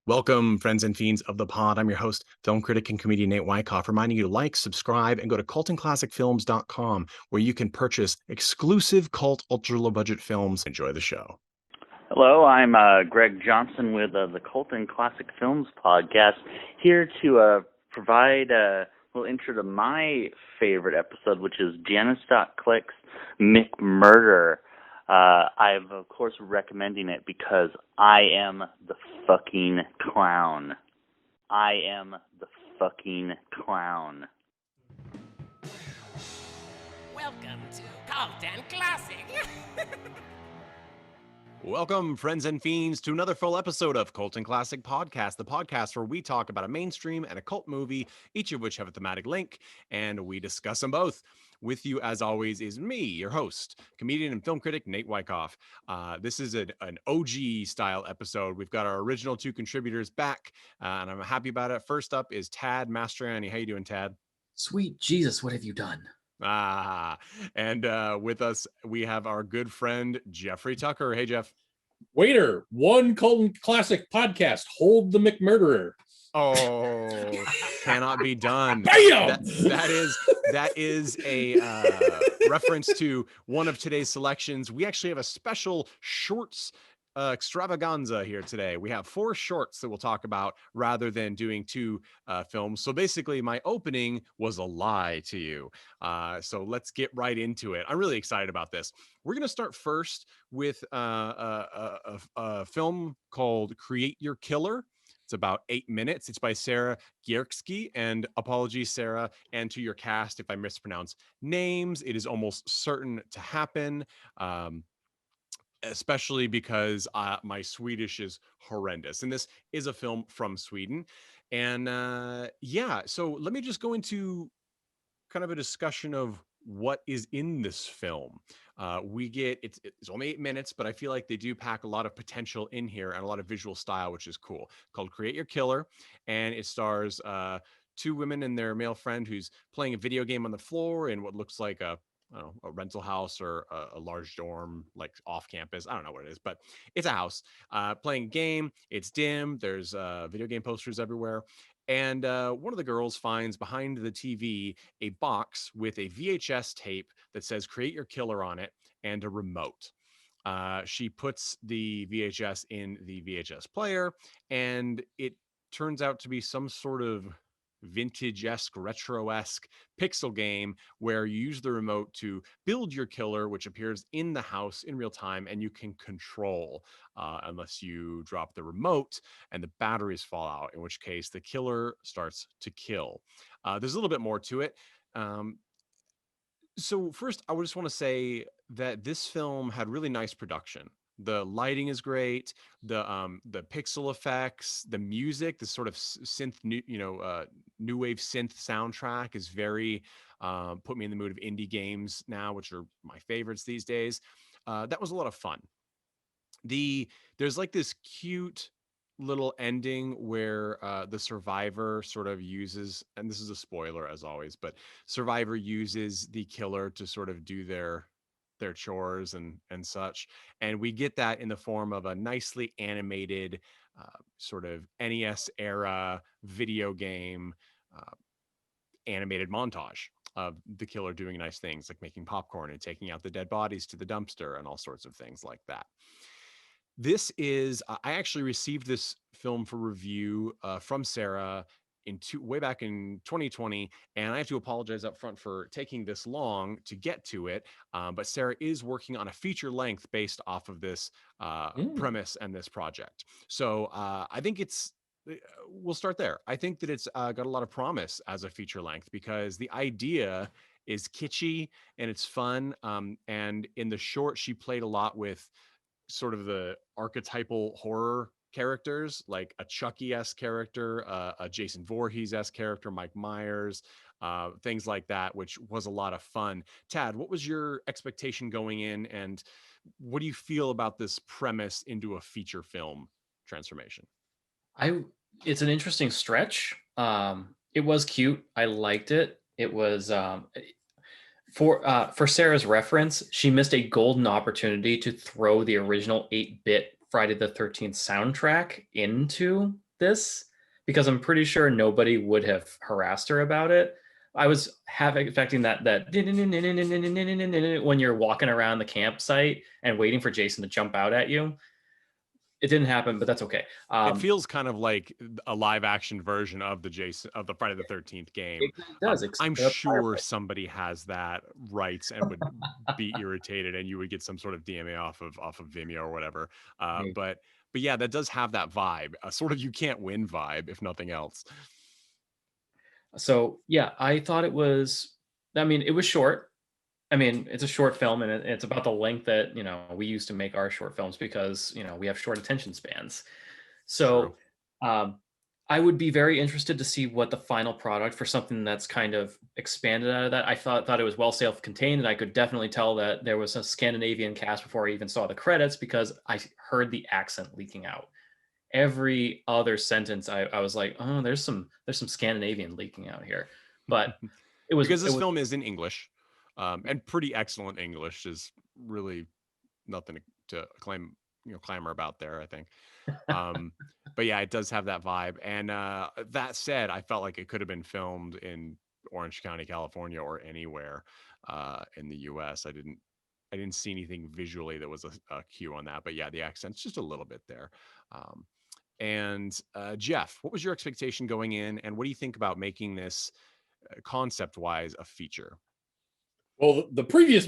Welcome, friends and fiends of the pod. I'm your host, film critic and comedian Nate Wyckoff, reminding you to like, subscribe, and go to cultandclassicfilms.com, where you can purchase exclusive cult ultra-low-budget films. Enjoy the show. Hello, I'm Greg Johnson with the Cult and Classic Films podcast, here to provide a little intro to my favorite episode, which is JANICE.CLICK's McMURDERer. I'm, of course, recommending it because I am the fucking clown. I am the fucking clown. Welcome to Cult and Classic. Welcome, friends and fiends, to another full episode of Cult and Classic Podcast, the podcast where we talk about a mainstream and a cult movie, each of which have a thematic link, and we discuss them both. With you, as always, is me, your host, comedian and film critic Nate Wyckoff. This is an OG-style episode. We've got our original two contributors back, and I'm happy about it. First up is Tad Mastroianni. How you doing, Tad? Sweet Jesus, what have you done? And with us, we have our good friend, Jeffrey Tucker. Hey, Jeff. Waiter, one Cult and Classic podcast. Hold the McMurderer. Oh, cannot be done. Bam! That is a reference to one of today's selections. We actually have a special shorts extravaganza here today. We have 4 shorts that we'll talk about rather than doing 2 films. So basically, my opening was a lie to you. So let's get right into it. I'm really excited about this. We're going to start first with a film called Create Your Killer. It's about 8 minutes. It's by Sarah Gierksky, and apologies, Sarah, and to your cast if I mispronounce names. It is almost certain to happen, especially because my Swedish is horrendous. And this is a film from Sweden. And yeah, so let me just go into kind of a discussion of what is in this film. We get it's only 8 minutes, but I feel like they do pack a lot of potential in here and a lot of visual style, which is cool. Called Create Your Killer, and it stars 2 women and their male friend who's playing a video game on the floor in what looks like a rental house or a large dorm, like off campus. I don't know what it is, but it's a house. Playing a game. It's dim. There's video game posters everywhere. And one of the girls finds behind the TV a box with a VHS tape that says Create Your Killer on it and a remote. She puts the VHS in the VHS player, and it turns out to be some sort of vintage-esque, retro-esque pixel game where you use the remote to build your killer, which appears in the house in real time, and you can control unless you drop the remote and the batteries fall out, in which case the killer starts to kill. There's a little bit more to it. So first, I would just want to say that this film had really nice production. The lighting is great. The pixel effects, the music, the sort of synth, new wave synth soundtrack is very put me in the mood of indie games now, which are my favorites these days. That was a lot of fun. There's like this cute little ending where the survivor sort of uses, and this is a spoiler as always, but survivor uses the killer to sort of do their chores and such, and we get that in the form of a nicely animated sort of NES era video game animated montage of the killer doing nice things like making popcorn and taking out the dead bodies to the dumpster and all sorts of things like that. This is I actually received this film for review from Sarah way back in 2020, and I have to apologize up front for taking this long to get to it. But Sarah is working on a feature length based off of this premise and this project. So I think we'll start there. I think that it's got a lot of promise as a feature length because the idea is kitschy and it's fun. And in the short, she played a lot with sort of the archetypal horror characters, like a Chucky-esque character, a Jason Voorhees-esque character, Mike Myers, things like that, which was a lot of fun. Tad, what was your expectation going in, and what do you feel about this premise into a feature film transformation? It's an interesting stretch. It was cute. I liked it. It was for Sarah's reference, she missed a golden opportunity to throw the original 8-bit Friday the 13th soundtrack into this because I'm pretty sure nobody would have harassed her about it. I was affecting that when you're walking around the campsite and waiting for Jason to jump out at you. It didn't happen, but that's okay. It feels kind of like a live action version of the Friday the 13th game. It does. I'm sure somebody has that rights and would be irritated, and you would get some sort of DMA off of Vimeo or whatever. But yeah, that does have that vibe, a sort of you can't win vibe, if nothing else. So yeah, I thought it was. I mean, it was short. I mean, it's a short film, and it's about the length that we used to make our short films because we have short attention spans. So, I would be very interested to see what the final product for something that's kind of expanded out of that. I thought it was well self-contained, and I could definitely tell that there was a Scandinavian cast before I even saw the credits because I heard the accent leaking out. Every other sentence, I was like, oh, there's some Scandinavian leaking out here, but it was because this film is in English. And pretty excellent English is really nothing to clamor about there, I think. But yeah, it does have that vibe. And that said, I felt like it could have been filmed in Orange County, California, or anywhere in the US. I didn't see anything visually that was a cue on that. But yeah, the accent's just a little bit there. And Jeff, what was your expectation going in? And what do you think about making this concept-wise a feature? Well, the previous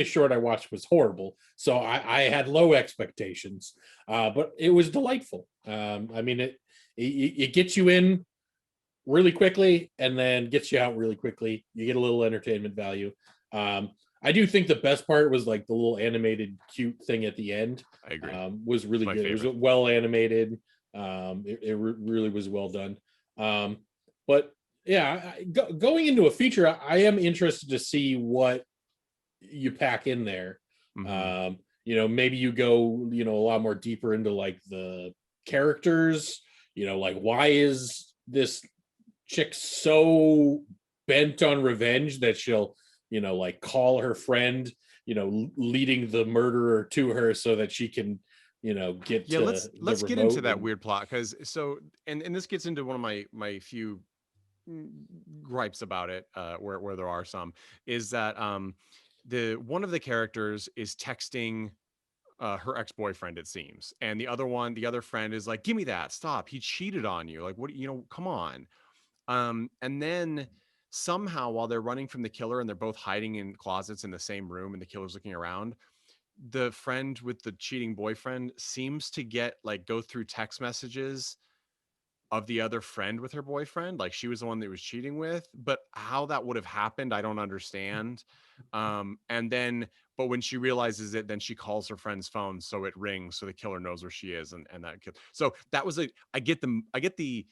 short I watched was horrible, so I had low expectations, but it was delightful. I mean, it gets you in really quickly and then gets you out really quickly. You get a little entertainment value. I do think the best part was like the little animated cute thing at the end. I agree. Was really good. Favorite. It was well animated. It really was well done. But yeah, going into a feature, I am interested to see what you pack in there. Mm-hmm. Maybe you go, a lot more deeper into like the characters, like why is this chick so bent on revenge that she'll, like call her friend, leading the murderer to her so that she can, get to let's get into that weird plot because and this gets into one of my few gripes about it, where there are some, is that one of the characters is texting her ex-boyfriend, it seems, and the other friend is like, give me that, stop, he cheated on you, like, what, come on. And then somehow while they're running from the killer and they're both hiding in closets in the same room and the killer's looking around, the friend with the cheating boyfriend seems to go through text messages of the other friend with her boyfriend, like she was the one that was cheating with, but how that would have happened, I don't understand. But when she realizes it, then she calls her friend's phone, so it rings, so the killer knows where she is, and that so that was I get the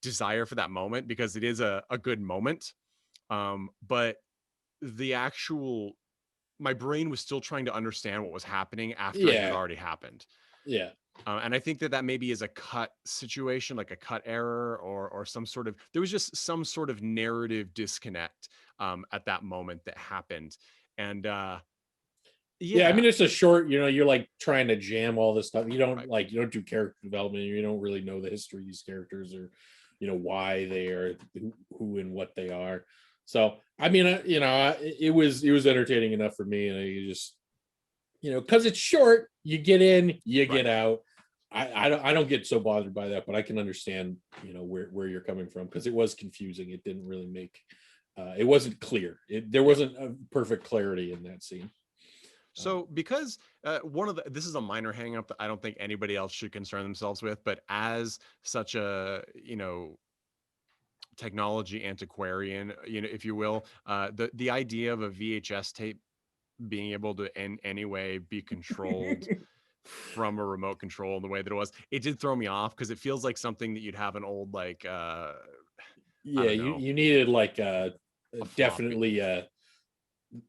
desire for that moment because it is a good moment, but the actual, my brain was still trying to understand what was happening after it had already happened. Yeah. And I think that maybe is a cut situation, like a cut error or some sort of, there was just some sort of narrative disconnect at that moment that happened. And I mean, it's a short, you're like trying to jam all this stuff. You don't you don't do character development. You don't really know the history of these characters or, why they are who and what they are. So, I mean, it was entertaining enough for me. And you just, because it's short, you get in, you get out. I don't get so bothered by that, but I can understand, where you're coming from, because it was confusing. It didn't really make, it wasn't clear. There wasn't a perfect clarity in that scene. So because this is a minor hang up that I don't think anybody else should concern themselves with, but as such a, technology antiquarian, if you will, the idea of a VHS tape being able to in any way be controlled from a remote control in the way that it was, it did throw me off because it feels like something that you'd have an old you needed like definitely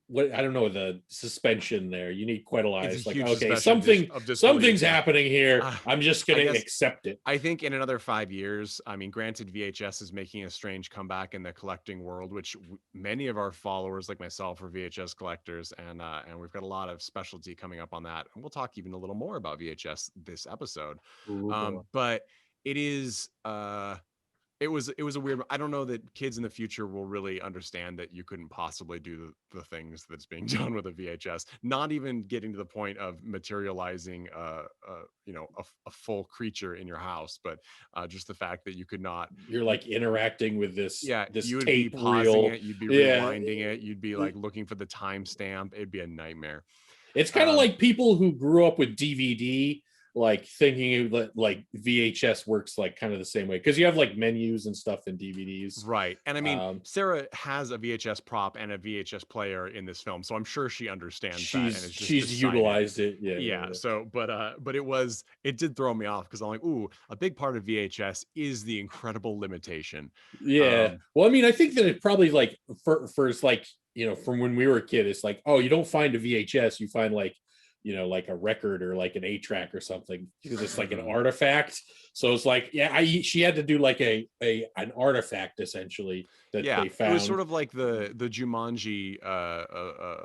what, I don't know, the suspension there. You need quite a lot. It's like, okay, something's happening here. I'm just going to accept it. I think in another 5 years, I mean, granted, VHS is making a strange comeback in the collecting world, which many of our followers, like myself, are VHS collectors, and we've got a lot of specialty coming up on that. And we'll talk even a little more about VHS this episode. But it is it was a weird. I don't know that kids in the future will really understand that you couldn't possibly do the things that's being done with a VHS. Not even getting to the point of materializing, you know, a full creature in your house, but just the fact that you could not. You're like interacting with this Yeah, you would be tape pausing reel. it, you'd be Yeah, rewinding it, you'd be like looking for the timestamp. It'd be a nightmare. it's kind of like people who grew up with DVD, like thinking that like VHS works like kind of the same way, because you have like menus and stuff in DVDs. Right. And I mean, Sarah has a VHS prop and a VHS player in this film, so I'm sure she understands that, and it's just she's decided. utilized it. Yeah. So, but it did throw me off because I'm like, ooh, a big part of VHS is the incredible limitation. Yeah. Well, I mean, I think that it probably like first, like, you know, from when we were a kid, it's like, oh, you don't find a VHS, you find like, you know, like a record or like an 8-track or something, because it's like an artifact. So it's like, yeah, she had to do like an artifact essentially that they found. It was sort of like the Jumanji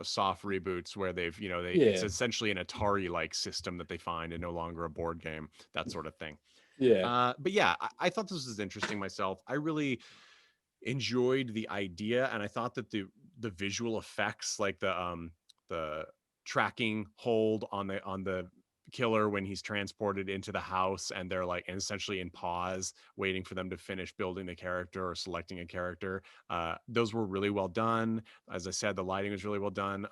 soft reboots where they've, you know, it's essentially an Atari like system that they find and no longer a board game, that sort of thing. Yeah. But yeah, I thought this was interesting myself. I really enjoyed the idea, and I thought that the visual effects, like the tracking hold on the killer when he's transported into the house, and they're like essentially in pause waiting for them to finish building the character or selecting a character, those were really well done. As I said, the lighting was really well done.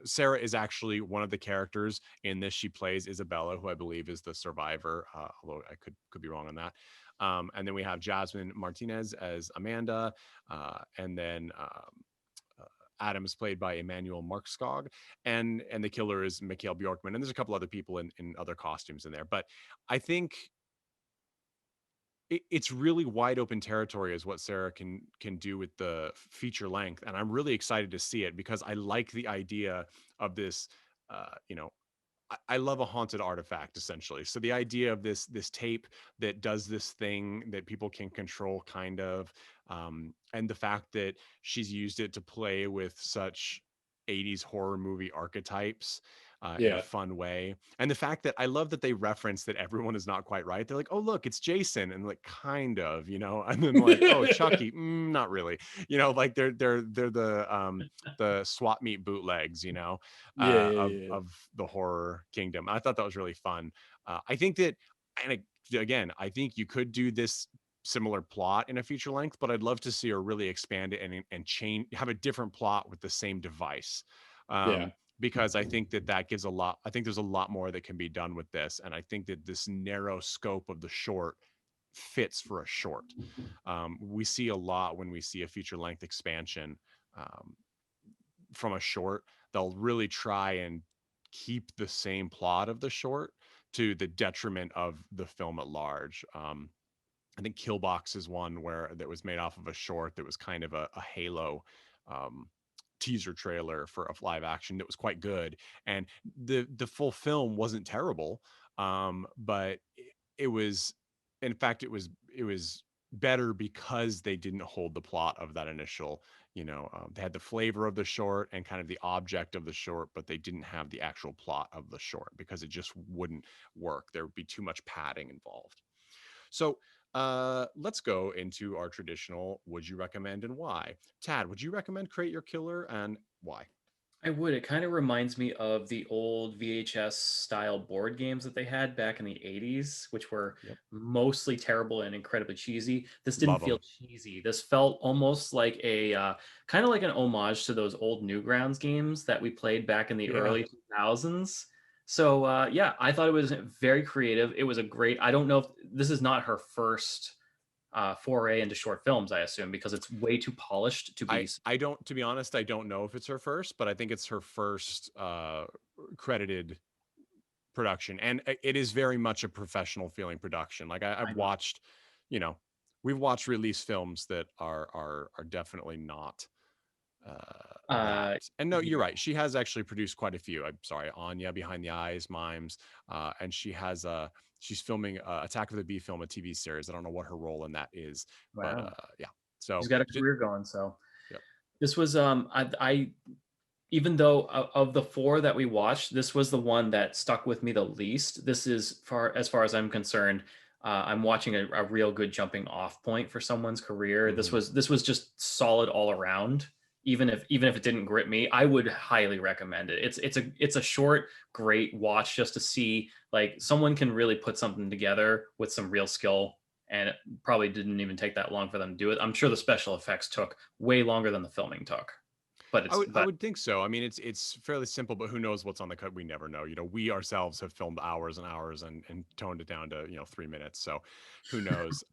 Sarah is actually one of the characters in this. She plays Isabella, who I believe is the survivor, although I could be wrong on that. And then we have Jasmine Martinez as Amanda, and then Adam is played by Emmanuel Markskog, and the killer is Mikhail Bjorkman, and there's a couple other people in other costumes in there. But I think it's really wide open territory is what Sarah can do with the feature length, and I'm really excited to see it because I like the idea of this. You know, I love a haunted artifact essentially. So the idea of this tape that does this thing that people can control, kind of, and the fact that she's used it to play with such 80s horror movie archetypes in a fun way. And the fact that I love that they reference that everyone is not quite right. They're like, oh, look, it's Jason. And like, kind of, you know, and then like, oh, Chucky, not really, you know, like they're the swap meet bootlegs, you know, of the horror kingdom. I thought that was really fun. I think that, and again, I think you could do this similar plot in a feature length, but I'd love to see her really expand it and change, have a different plot with the same device. Because I think that gives a lot. I think there's a lot more that can be done with this, and I think that this narrow scope of the short fits for a short. We see a lot when we see a feature length expansion from a short. They'll really try and keep the same plot of the short to the detriment of the film at large. I think Killbox is one that was made off of a short that was kind of a Halo teaser trailer for a live action that was quite good, and the full film wasn't terrible, but it was, in fact, it was better because they didn't hold the plot of that initial, you know, they had the flavor of the short and kind of the object of the short, but they didn't have the actual plot of the short because it just wouldn't work. There would be too much padding involved. So let's go into our traditional would you recommend and why. Tad, would you recommend Create Your Killer, and why? I would. It kind of reminds me of the old VHS style board games that they had back in the 80s, which were mostly terrible and incredibly cheesy. This didn't feel cheesy. This felt almost like a kind of like an homage to those old Newgrounds games that we played back in the early 2000s. So yeah, I thought it was very creative. It was a great, I don't know if this is not her first foray into short films, I assume, because it's way too polished to be. I don't, to be honest, I don't know if it's her first, but I think it's her first credited production, and it is very much a professional feeling production. Like I've watched, you know, we've watched release films that are definitely not that. And no, you're right. She has actually produced quite a few. I'm sorry, Anya, Behind the Eyes, Mimes, and she has she's filming Attack of the Bee film, a TV series. I don't know what her role in that is, but yeah. So she's got a career going. So this was I even though of the four that we watched, this was the one that stuck with me the least. This is as far as I'm concerned, I'm watching a real good jumping off point for someone's career. Mhm. This was just solid all around. Even if it didn't grip me, I would highly recommend it. It's a short, great watch just to see like someone can really put something together with some real skill, and it probably didn't even take that long for them to do it. I'm sure the special effects took way longer than the filming took, but I would think so. I mean, it's fairly simple, but who knows what's on the cut? We never know. You know, we ourselves have filmed hours and hours and toned it down to 3 minutes. So, who knows?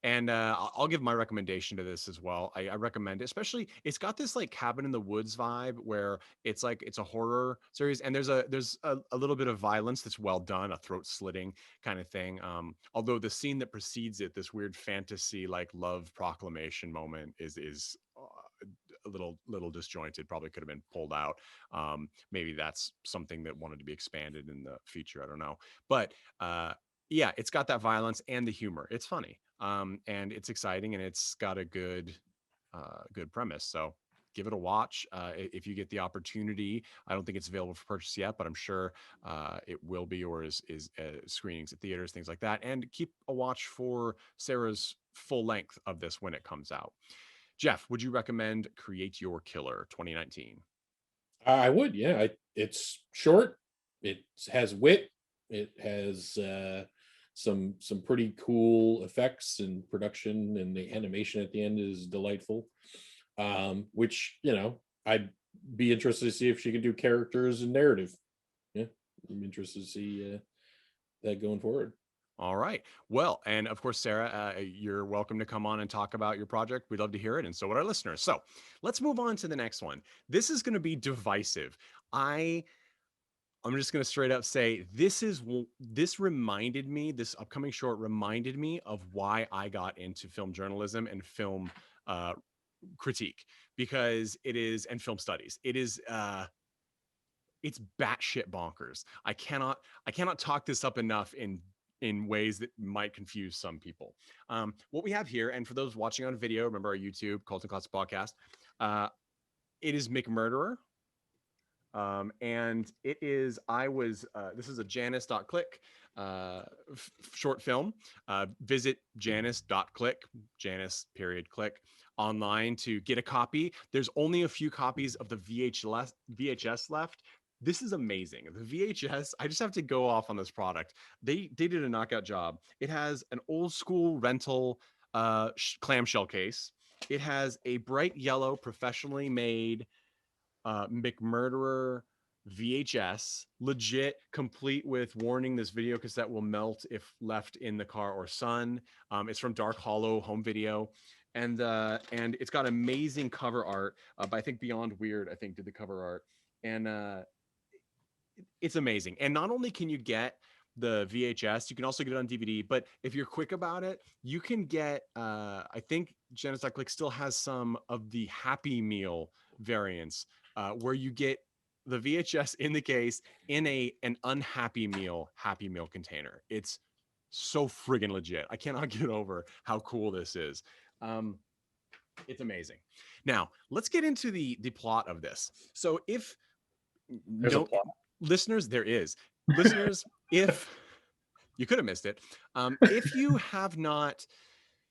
And I'll give my recommendation to this as well. I recommend it, especially it's got this like cabin in the woods vibe where it's like it's a horror series and there's a little bit of violence that's well done, a throat slitting kind of thing. Although the scene that precedes it, this weird fantasy like love proclamation moment is a little disjointed, probably could have been pulled out. Maybe that's something that wanted to be expanded in the feature, I don't know. But yeah, it's got that violence and the humor. It's funny, and it's exciting, and it's got a good premise. So give it a watch if you get the opportunity. I don't think it's available for purchase yet, but I'm sure it will be, or is screenings at theaters, things like that. And keep a watch for Sarah's full length of this when it comes out. Jeff, would you recommend Create Your Killer 2019? I would, yeah. It's short. It has wit. It has some pretty cool effects and production, and the animation at the end is delightful. Which I'd be interested to see if she could do characters and narrative. Yeah, I'm interested to see that going forward. All right. Well, and of course, Sarah, you're welcome to come on and talk about your project. We'd love to hear it, and so would our listeners. So let's move on to the next one. This is going to be divisive. I'm just going to straight up say this reminded me, this upcoming short reminded me of why I got into film journalism and film critique, because it is, and film studies. It is it's batshit bonkers. I cannot talk this up enough in ways that might confuse some people. What we have here, and for those watching on video, remember our YouTube Cult and Classic podcast. It is McMurderer. And it is, this is a Janice.click short film. Visit Janice.click, Janice.click online to get a copy. There's only a few copies of the VHS left. This is amazing. The VHS, I just have to go off on this product. They did a knockout job. It has an old school rental clamshell case. It has a bright yellow, professionally made McMurderer VHS, legit, complete with warning: this video cassette will melt if left in the car or sun. It's from Dark Hollow Home Video, and it's got amazing cover art. But I think Beyond Weird, I think, did the cover art, and it's amazing. And not only can you get the VHS, you can also get it on DVD. But if you're quick about it, you can get. I think Janice.click still has some of the Happy Meal variants, where you get the VHS in the case in an unhappy meal Happy Meal container. It's so friggin' legit. I cannot get over how cool this is. It's amazing. Now let's get into the plot of this. So if There's a plot. listeners, there is listeners, if you could have missed it, if you have not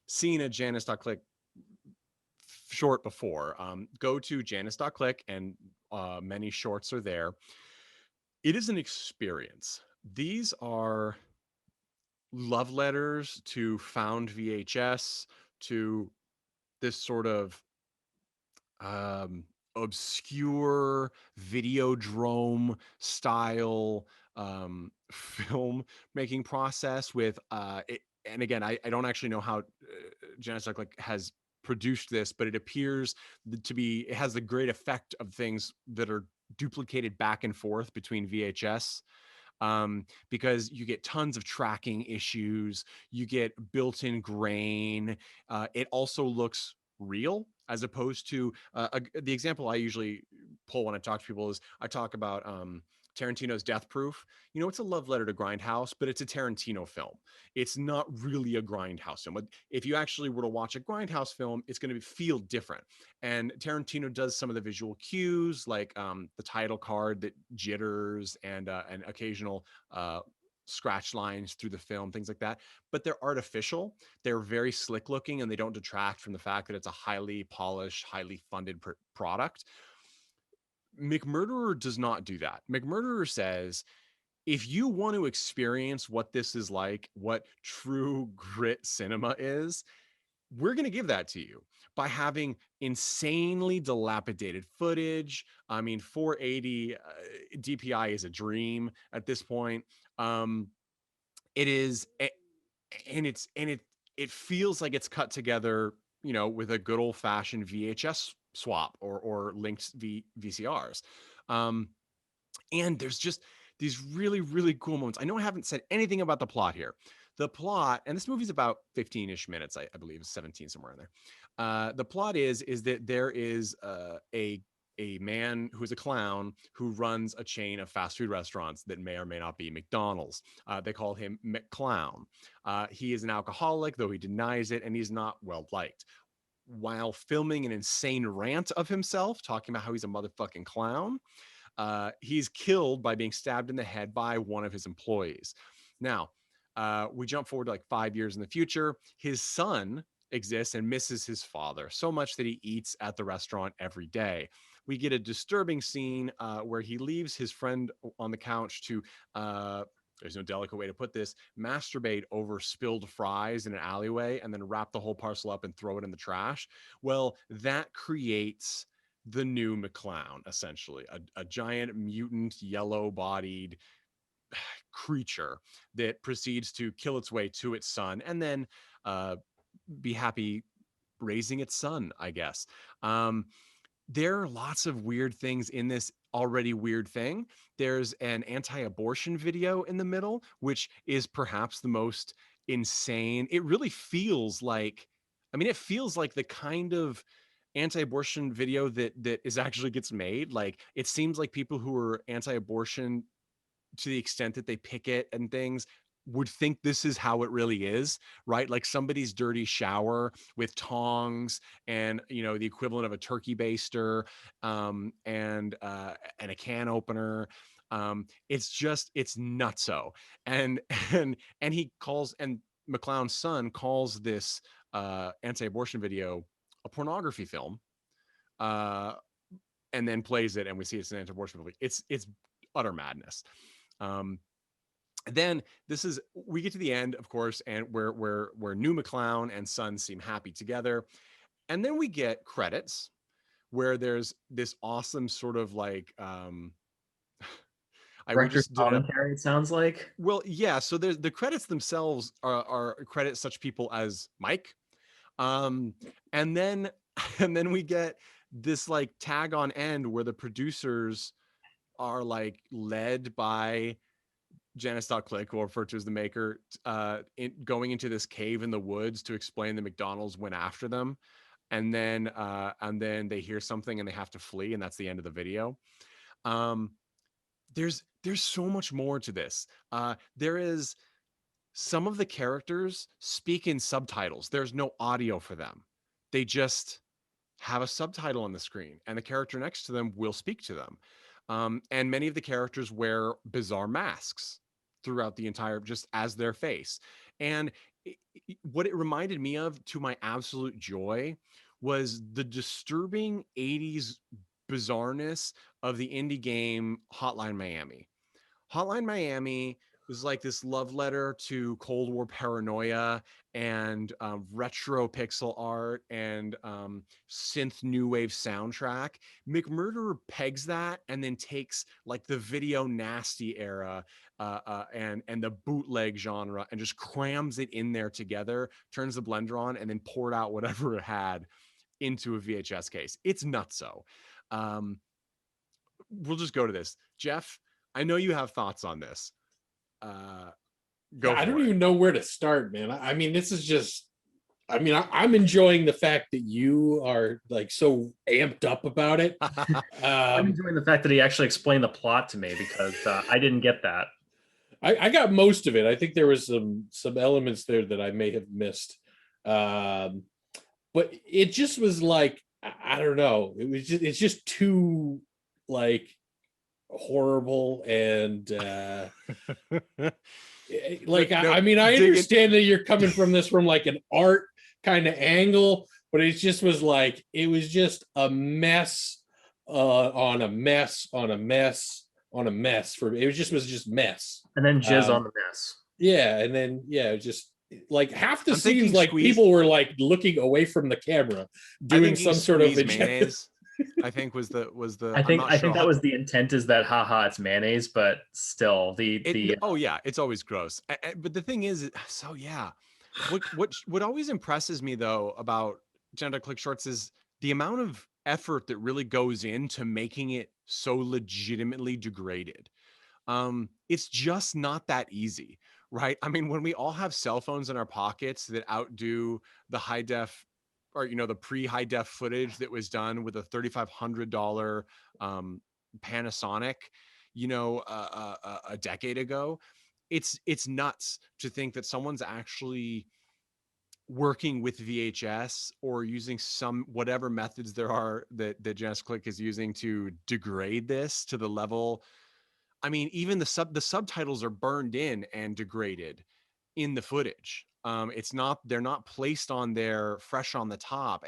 seen a Janice.click short before, go to Janice.click, and many shorts are there. It is an experience. These are love letters to found VHS, to this sort of obscure Videodrome style film making process with it. And again, I don't actually know how Janice.click has produced this, but it appears to be, it has the great effect of things that are duplicated back and forth between VHS, because you get tons of tracking issues, you get built-in grain. It also looks real, as opposed to the example I usually pull when I talk to people is I talk about Tarantino's Death Proof. You know, it's a love letter to Grindhouse, but it's a Tarantino film. It's not really a Grindhouse film. But if you actually were to watch a Grindhouse film, it's going to feel different. And Tarantino does some of the visual cues, like the title card that jitters, and an occasional scratch lines through the film, things like that, but they're artificial. They're very slick looking, and they don't detract from the fact that it's a highly polished, highly funded product. McMurderer does not do that. McMurderer says, if you want to experience what this is like, what true grit cinema is, we're going to give that to you by having insanely dilapidated footage. I mean, 480 DPI is a dream at this point. It is, and it feels like it's cut together, you know, with a good old fashioned VHS swap or linked VCRs. And there's just these really, really cool moments. I know I haven't said anything about the plot here. The plot, and this movie's about 15-ish minutes, I believe, 17, somewhere in there. The plot is that there is a man who is a clown who runs a chain of fast food restaurants that may or may not be McDonald's. They call him McClown. He is an alcoholic, though he denies it, and he's not well liked. While filming an insane rant of himself, talking about how he's a motherfucking clown, he's killed by being stabbed in the head by one of his employees. Now, we jump forward to like 5 years in the future. His son exists and misses his father so much that he eats at the restaurant every day. We get a disturbing scene where he leaves his friend on the couch to, there's no delicate way to put this, masturbate over spilled fries in an alleyway and then wrap the whole parcel up and throw it in the trash. Well, that creates the new McClown, essentially, a giant mutant yellow-bodied creature that proceeds to kill its way to its son and then be happy raising its son, I guess. There are lots of weird things in this already weird thing. There's an anti-abortion video in the middle, which is perhaps the most insane. It really feels like, I mean, it feels like the kind of anti-abortion video that is actually gets made. Like, it seems like people who are anti-abortion, to the extent that they picket and things, would think this is how it really is, right? Like somebody's dirty shower with tongs and, you know, the equivalent of a turkey baster, and a can opener. It's nutso. And he calls, and McClown's son calls this anti-abortion video a pornography film, and then plays it, and we see it's an anti-abortion movie. It's utter madness. Then we get to the end, of course, and where new McClown and son seem happy together, and then we get credits where there's this awesome sort of like Director's commentary, it sounds like. Well, yeah. So there's the credits themselves are credit such people as Mike, and then we get this like tag on end where the producers are like led by JANICE.CLICK, or referred to as the maker, going into this cave in the woods to explain that McDonald's went after them, and then they hear something and they have to flee, and that's the end of the video. There's so much more to this. There is, some of the characters speak in subtitles. There's no audio for them. They just have a subtitle on the screen, and the character next to them will speak to them. And many of the characters wear bizarre masks throughout the entire, just as their face. And what it reminded me of, to my absolute joy, was the disturbing 80s bizarreness of the indie game Hotline Miami. Hotline Miami was like this love letter to Cold War paranoia and retro pixel art and synth new wave soundtrack. McMurderer pegs that and then takes like the video nasty era and the bootleg genre and just crams it in there together, turns the blender on, and then poured out whatever it had into a VHS case. It's nutso. We'll just go to this. Jeff, I know you have thoughts on this. I don't even know where to start, man. I mean, this is just, I mean, I'm enjoying the fact that you are like so amped up about it. I'm enjoying the fact that he actually explained the plot to me, because I didn't get that. I got most of it. I think there was some elements there that I may have missed. But it just was like, I don't know. It's just too like horrible and Like, No, I mean, I dig it. understand that you're coming from this from like an art kind of angle, but it just was like, it was just a mess on a mess on a mess on a mess for me. It was just mess. And then jizz on the mess. Yeah, and then just like half the I'm scenes, thinking like squeeze- people were like looking away from the camera, doing some sort of mayonnaise. I think was the. I think I'm not sure that was the intent, is that haha, it's mayonnaise, but still oh yeah, it's always gross. But the thing is, so yeah, what always impresses me though about JANICE.CLICK shorts is the amount of effort that really goes into making it so legitimately degraded. It's just not that easy, right? I mean, when we all have cell phones in our pockets that outdo the high def, or the pre-high def footage that was done with a $3,500 Panasonic, a decade ago, it's nuts to think that someone's actually working with VHS or using some whatever methods there are that JANICE.CLICK is using to degrade this to the level. I mean, even the subtitles are burned in and degraded in the footage. They're not placed on there fresh on the top.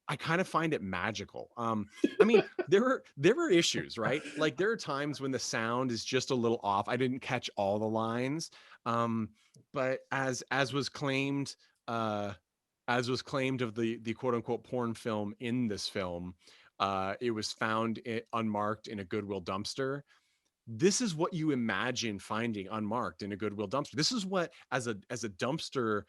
I kind of find it magical. I mean, there were issues, right? Like there are times when the sound is just a little off. I didn't catch all the lines. But as was claimed, of the quote unquote porn film in this film, it was found unmarked in a Goodwill dumpster. This is what you imagine finding unmarked in a Goodwill dumpster. This is what, as a dumpster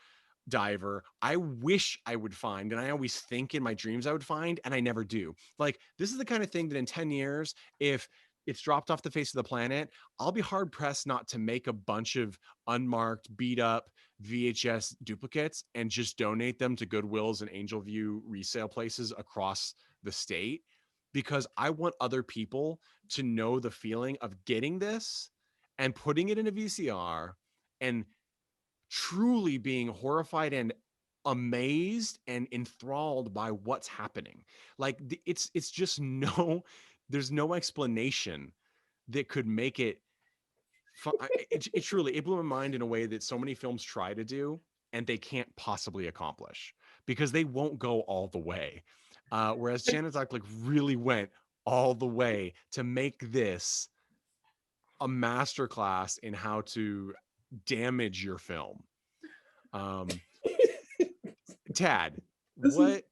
diver, I wish I would find, and I always think in my dreams I would find, and I never do. Like, this is the kind of thing that in 10 years, if it's dropped off the face of the planet, I'll be hard pressed not to make a bunch of unmarked, beat up VHS duplicates and just donate them to Goodwills and Angel View resale places across the state, because I want other people to know the feeling of getting this and putting it in a VCR and truly being horrified and amazed and enthralled by what's happening. Like it's just there's no explanation that could make it it truly, it blew my mind in a way that so many films try to do and they can't possibly accomplish because they won't go all the way. Whereas JANICE.CLICK really went all the way to make this a masterclass in how to damage your film. Tad, what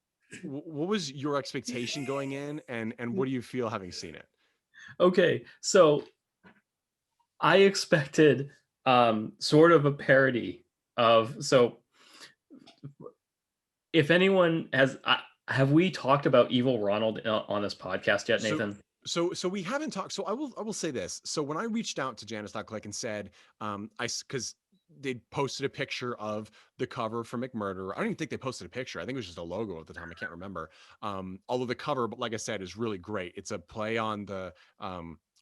was your expectation going in, and what do you feel having seen it? Okay, so I expected sort of a parody of, so if anyone have we talked about Evil Ronald on this podcast yet, Nathan? So we haven't talked. So I will say this. So when I reached out to JANICE.CLICK and said, because they posted a picture of the cover for McMurderer. I don't even think they posted a picture. I think it was just a logo at the time. I can't remember. Although the cover, but like I said, is really great. It's a play on the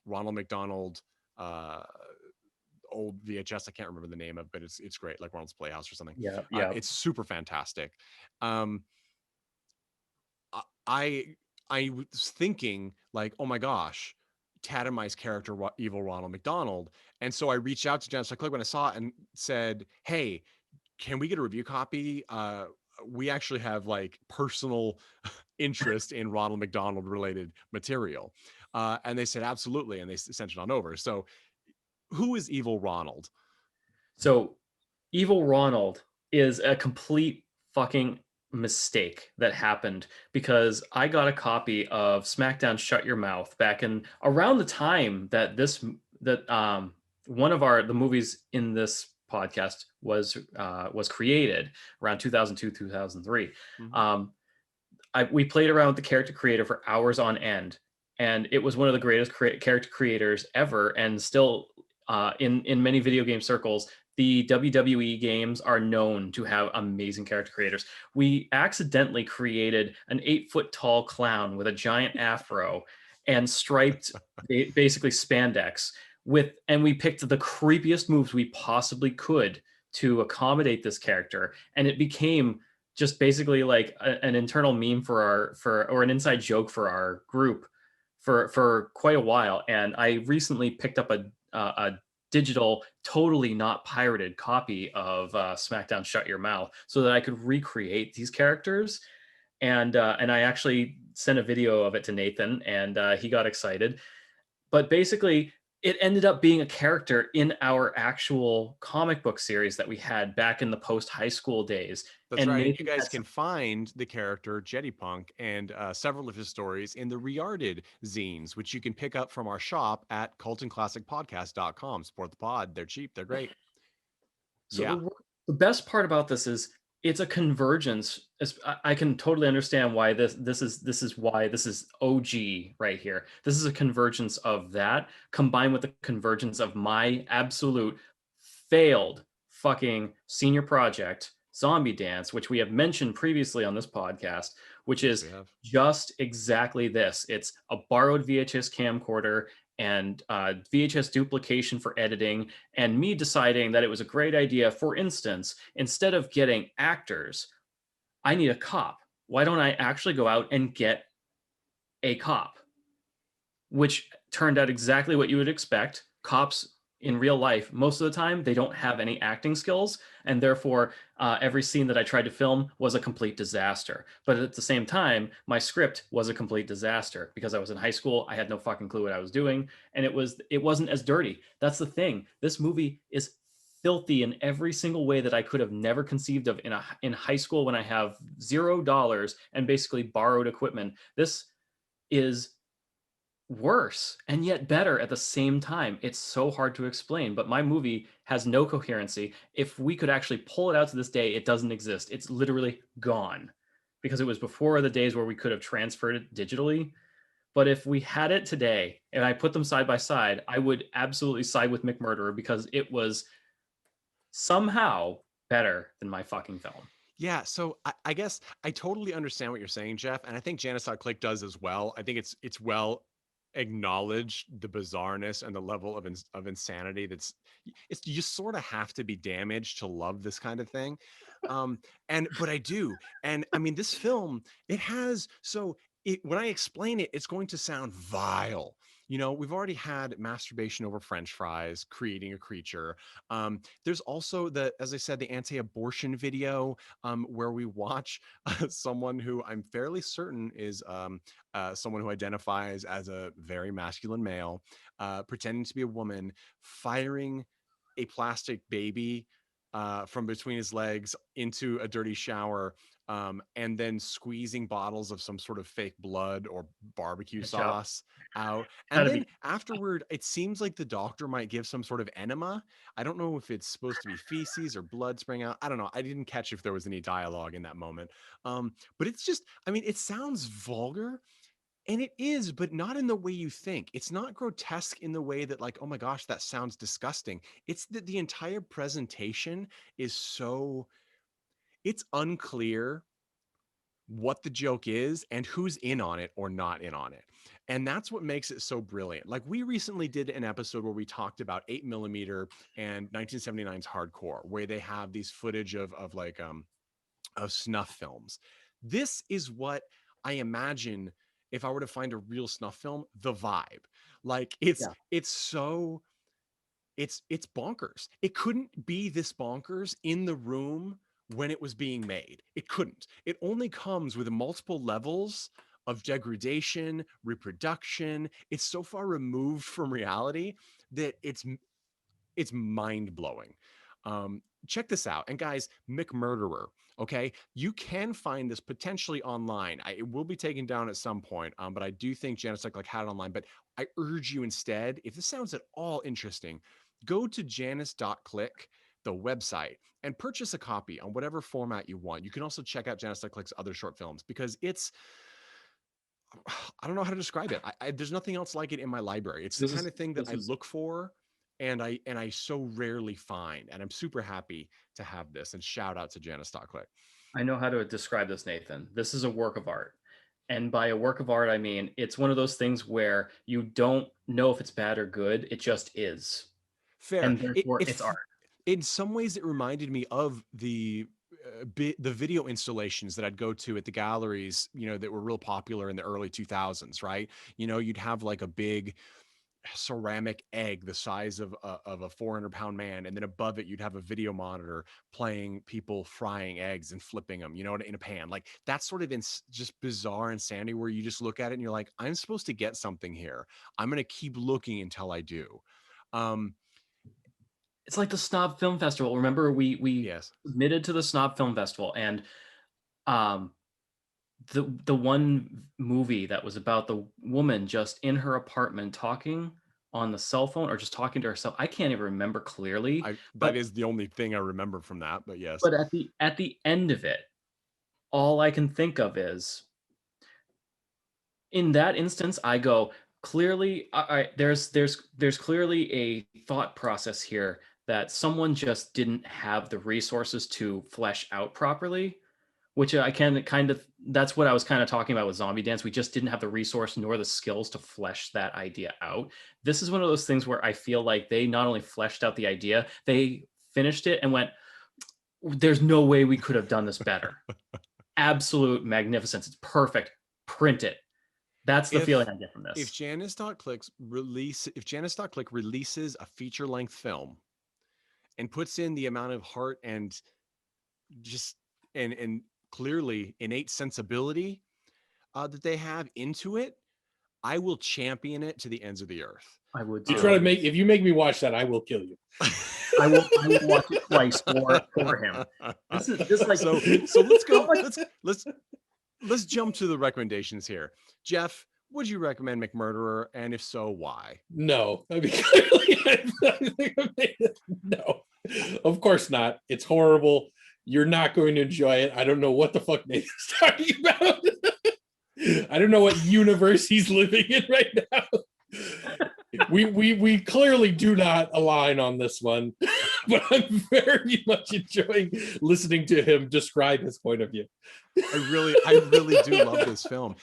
Ronald McDonald old VHS. I can't remember the name of, but it's great, like Ronald's Playhouse or something. Yeah. It's super fantastic. I was thinking like, oh my gosh, Tatamai's character, Evil Ronald McDonald. And so I reached out to JANICE.CLICK when I saw it and said, hey, can we get a review copy? We actually have like personal interest in Ronald McDonald related material. And they said, absolutely. And they sent it on over. So who is Evil Ronald? So Evil Ronald is a complete fucking mistake that happened because I got a copy of SmackDown Shut Your Mouth back in around the time that one of the movies in this podcast was created, around 2002 2003. We played around with the character creator for hours on end, and it was one of the greatest character creators ever, and still in many video game circles, the WWE games are known to have amazing character creators. We accidentally created an 8-foot tall clown with a giant afro and striped basically spandex and we picked the creepiest moves we possibly could to accommodate this character. And it became just basically like an internal meme or an inside joke for our group for quite a while. And I recently picked up a digital, totally not pirated copy of SmackDown Shut Your Mouth so that I could recreate these characters. And I actually sent a video of it to Nathan, and he got excited. But basically, it ended up being a character in our actual comic book series that we had back in the post high school days. That's And right. And you Nathan guys had can some, find the character Jetty Punk and several of his stories in the Rearded zines, which you can pick up from our shop at coltonclassicpodcast.com. Support the pod. They're cheap. They're great. so Yeah. the best part about this is it's a convergence. I can totally understand why this is why this is OG right here. This is a convergence of that combined with the convergence of my absolute failed fucking senior project, Zombie Dance, which we have mentioned previously on this podcast, which Yes, is we have. just exactly this. It's a borrowed VHS camcorder and VHS duplication for editing, and me deciding that it was a great idea. For instance, instead of getting actors, I need a cop. Why don't I actually go out and get a cop? Which turned out exactly what you would expect. Cops in real life, most of the time, they don't have any acting skills, and therefore, every scene that I tried to film was a complete disaster. But at the same time, my script was a complete disaster because I was in high school. I had no fucking clue what I was doing, and it wasn't as dirty. That's the thing. This movie is filthy in every single way that I could have never conceived of in high school when I have $0 and basically borrowed equipment. This is worse and yet better at the same time. It's so hard to explain, but my movie has no coherency. If we could actually pull it out to this day, it doesn't exist. It's literally gone because it was before the days where we could have transferred it digitally. But if we had it today and I put them side by side, I would absolutely side with McMurderer because it was somehow better than my fucking film. Yeah, so I guess I totally understand what you're saying, Jeff, and I think Janice.Click does as well. I think it's well acknowledged the bizarreness and the level of insanity it's you sort of have to be damaged to love this kind of thing. And but I do. And I mean this film, it has when I explain it, it's going to sound vile. You know, we've already had masturbation over French fries, creating a creature. There's also as I said, the anti-abortion video where we watch someone who I'm fairly certain is someone who identifies as a very masculine male, pretending to be a woman, firing a plastic baby from between his legs into a dirty shower, and then squeezing bottles of some sort of fake blood or barbecue Ketchup. sauce out. And Gotta then be. afterward, it seems like the doctor might give some sort of enema. I don't know if it's supposed to be feces or blood spraying out. I don't know. I didn't catch if there was any dialogue in that moment. But it's just, I mean, it sounds vulgar. And it is, but not in the way you think. It's not grotesque in the way that, like, oh my gosh, that sounds disgusting. It's that the entire presentation is it's unclear what the joke is and who's in on it or not in on it. And that's what makes it so brilliant. Like, we recently did an episode where we talked about 8mm and 1979's hardcore, where they have these footage of snuff films. This is what I imagine if I were to find a real snuff film, the vibe. Like, Yeah. it's bonkers. It couldn't be this bonkers in the room when it was being made. It couldn't. It only comes with multiple levels of degradation, reproduction. It's so far removed from reality that it's mind-blowing. Check this out. And guys, McMurderer, okay? You can find this potentially online. It will be taken down at some point, but I do think Janice.Click had it online. But I urge you instead, if this sounds at all interesting, go to Janice.Click, the website, and purchase a copy on whatever format you want. You can also check out Janice.Click's other short films because I don't know how to describe it. There's nothing else like it in my library. It's the This kind is of thing that this I is look for and I so rarely find. And I'm super happy to have this. And shout out to Janice.Click. I know how to describe this, Nathan. This is a work of art. And by a work of art, I mean it's one of those things where you don't know if it's bad or good. It just is. Fair. And therefore it's art. In some ways, it reminded me of the video installations that I'd go to at the galleries, you know, that were real popular in the early 2000s, right? You know, you'd have like a big ceramic egg the size of a 400-pound man, and then above it you'd have a video monitor playing people frying eggs and flipping them, you know, in a pan. Like that's sort of just bizarre insanity where you just look at it and you're like, I'm supposed to get something here. I'm going to keep looking until I do. It's like the Snob Film Festival. Remember, we Yes. submitted to the Snob Film Festival, and the one movie that was about the woman just in her apartment talking on the cell phone or just talking to herself. I can't even remember clearly. That is the only thing I remember from that, but yes. But at the end of it, all I can think of is, in that instance, I go, clearly, there's clearly a thought process here that someone just didn't have the resources to flesh out properly, which I can kind of, that's what I was kind of talking about with Zombie Dance. We just didn't have the resource nor the skills to flesh that idea out. This is one of those things where I feel like they not only fleshed out the idea, they finished it and went, there's no way we could have done this better. Absolute magnificence. It's perfect. Print it. That's the feeling I get from this. If JANICE.CLIck releases a feature-length film and puts in the amount of heart and just and clearly innate sensibility that they have into it, I will champion it to the ends of the earth. I would. You try to make, if you make me watch that, I will kill you. I will watch it twice for him. This is just like, so let's go. Let's jump to the recommendations here. Jeff, would you recommend McMurderer, and if so, why? No, I mean, clearly, no, of course not. It's horrible. You're not going to enjoy it. I don't know what the fuck Nathan's talking about. I don't know what universe he's living in right now. We clearly do not align on this one, but I'm very much enjoying listening to him describe his point of view. I really do love this film.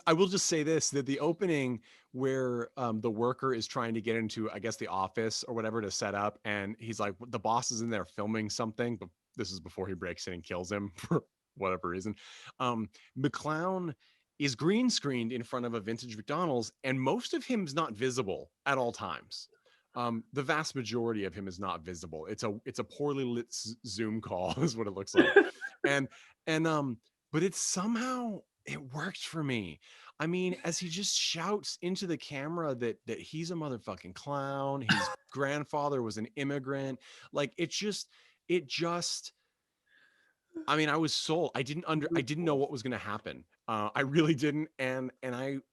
I will just say this, that the opening where the worker is trying to get into, I guess, the office or whatever to set up, and he's like, the boss is in there filming something, but this is before he breaks in and kills him for whatever reason. McClown is green screened in front of a vintage McDonald's, and most of him is not visible at all times. The vast majority of him is not visible. It's a poorly lit Zoom call is what it looks like. But it's somehow, it worked for me. I mean, as he just shouts into the camera that he's a motherfucking clown, his grandfather was an immigrant. Like it just, I mean, I was sold. I didn't know what was going to happen. I really didn't. And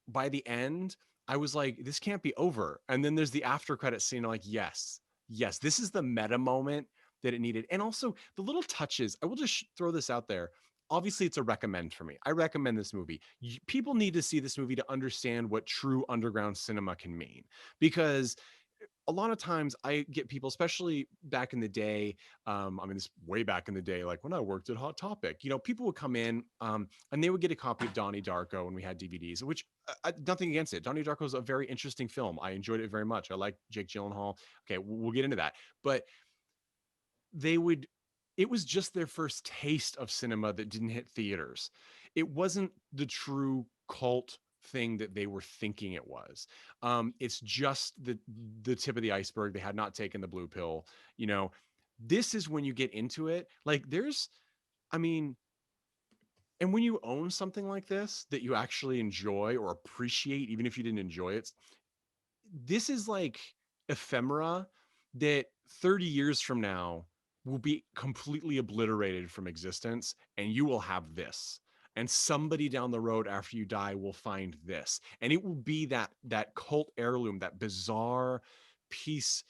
by the end, I was like, this can't be over. And then there's the after credit scene. I'm like, yes, this is the meta moment that it needed. And also the little touches. I will just throw this out there. Obviously, it's a recommend for me. I recommend this movie. People need to see this movie to understand what true underground cinema can mean, because a lot of times I get people, especially back in the day, I mean, this way back in the day, like when I worked at Hot Topic, you know, people would come in and they would get a copy of Donnie Darko when we had DVDs, which nothing against it. Donnie Darko is a very interesting film. I enjoyed it very much. I like Jake Gyllenhaal. Okay, we'll get into that. But it was just their first taste of cinema that didn't hit theaters. It wasn't the true cult thing that they were thinking it was. It's just the tip of the iceberg. They had not taken the blue pill. You know, this is when you get into it. Like and when you own something like this that you actually enjoy or appreciate, even if you didn't enjoy it, this is like ephemera that 30 years from now will be completely obliterated from existence, and you will have this. And somebody down the road after you die will find this. And it will be that cult heirloom, that bizarre piece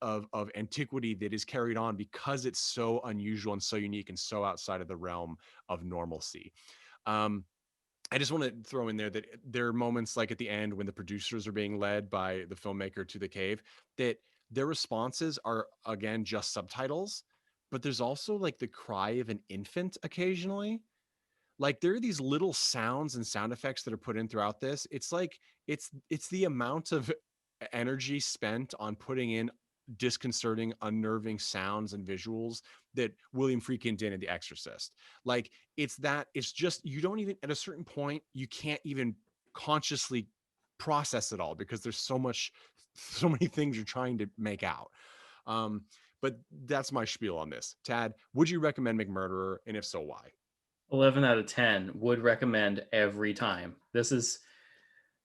of antiquity that is carried on because it's so unusual and so unique and so outside of the realm of normalcy. I just want to throw in there that there are moments like at the end when the producers are being led by the filmmaker to the cave, that their responses are, again, just subtitles, but there's also like the cry of an infant occasionally. Like there are these little sounds and sound effects that are put in throughout this. It's like, it's the amount of energy spent on putting in disconcerting, unnerving sounds and visuals that William Friedkin did in The Exorcist. Like it's just, you don't even, at a certain point, you can't even consciously process it all because there's so many things you're trying to make out. But that's my spiel on this. Tad, would you recommend McMurderer, and if so, why? 11 out of 10 would recommend every time. This is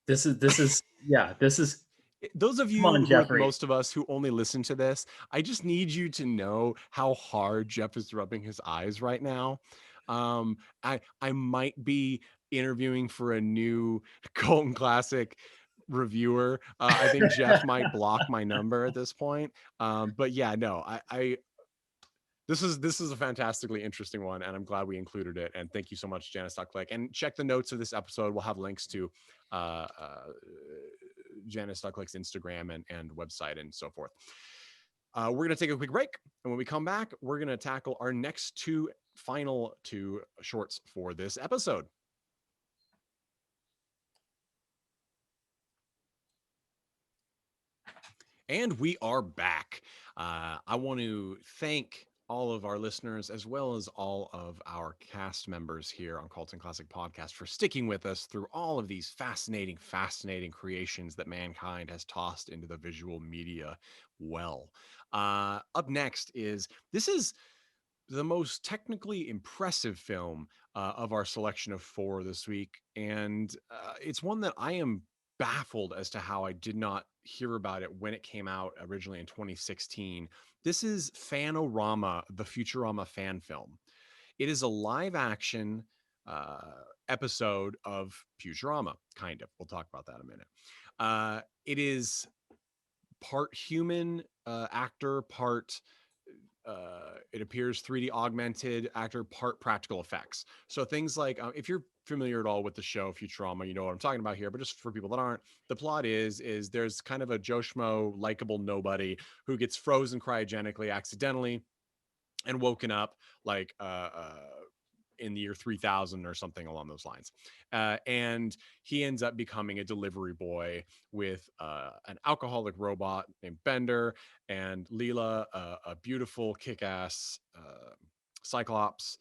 yeah, this is Those of come on, you who, like Jeffrey. most of us who only listen to this, I just need you to know how hard Jeff is rubbing his eyes right now. I might be interviewing for a new Colton Classic reviewer. I think Jeff might block my number at this point. But yeah, no, I this is a fantastically interesting one, and I'm glad we included it. And thank you so much, Janice.Click. And check the notes of this episode. We'll have links to Janice.Click's Instagram and website and so forth. We're going to take a quick break. And when we come back, we're going to tackle our next final two shorts for this episode. And we are back. I want to thank all of our listeners, as well as all of our cast members here on Colton Classic Podcast, for sticking with us through all of these fascinating creations that mankind has tossed into the visual media well. Up next this is the most technically impressive film of our selection of 4 this week. And it's one that I am baffled as to how I did not hear about it when it came out originally in 2016. This is Fanorama, the Futurama fan film. It is a live action episode of Futurama, kind of. We'll talk about that in a minute. It is part human actor, part it appears 3D augmented actor, part practical effects. So things like, if you're familiar at all with the show Futurama, you know what I'm talking about here. But just for people that aren't, the plot is there's kind of a Joe Schmo likable nobody who gets frozen cryogenically accidentally and woken up like in the year 3000 or something along those lines. And he ends up becoming a delivery boy with an alcoholic robot named Bender, and Leela, a beautiful kick-ass Cyclops,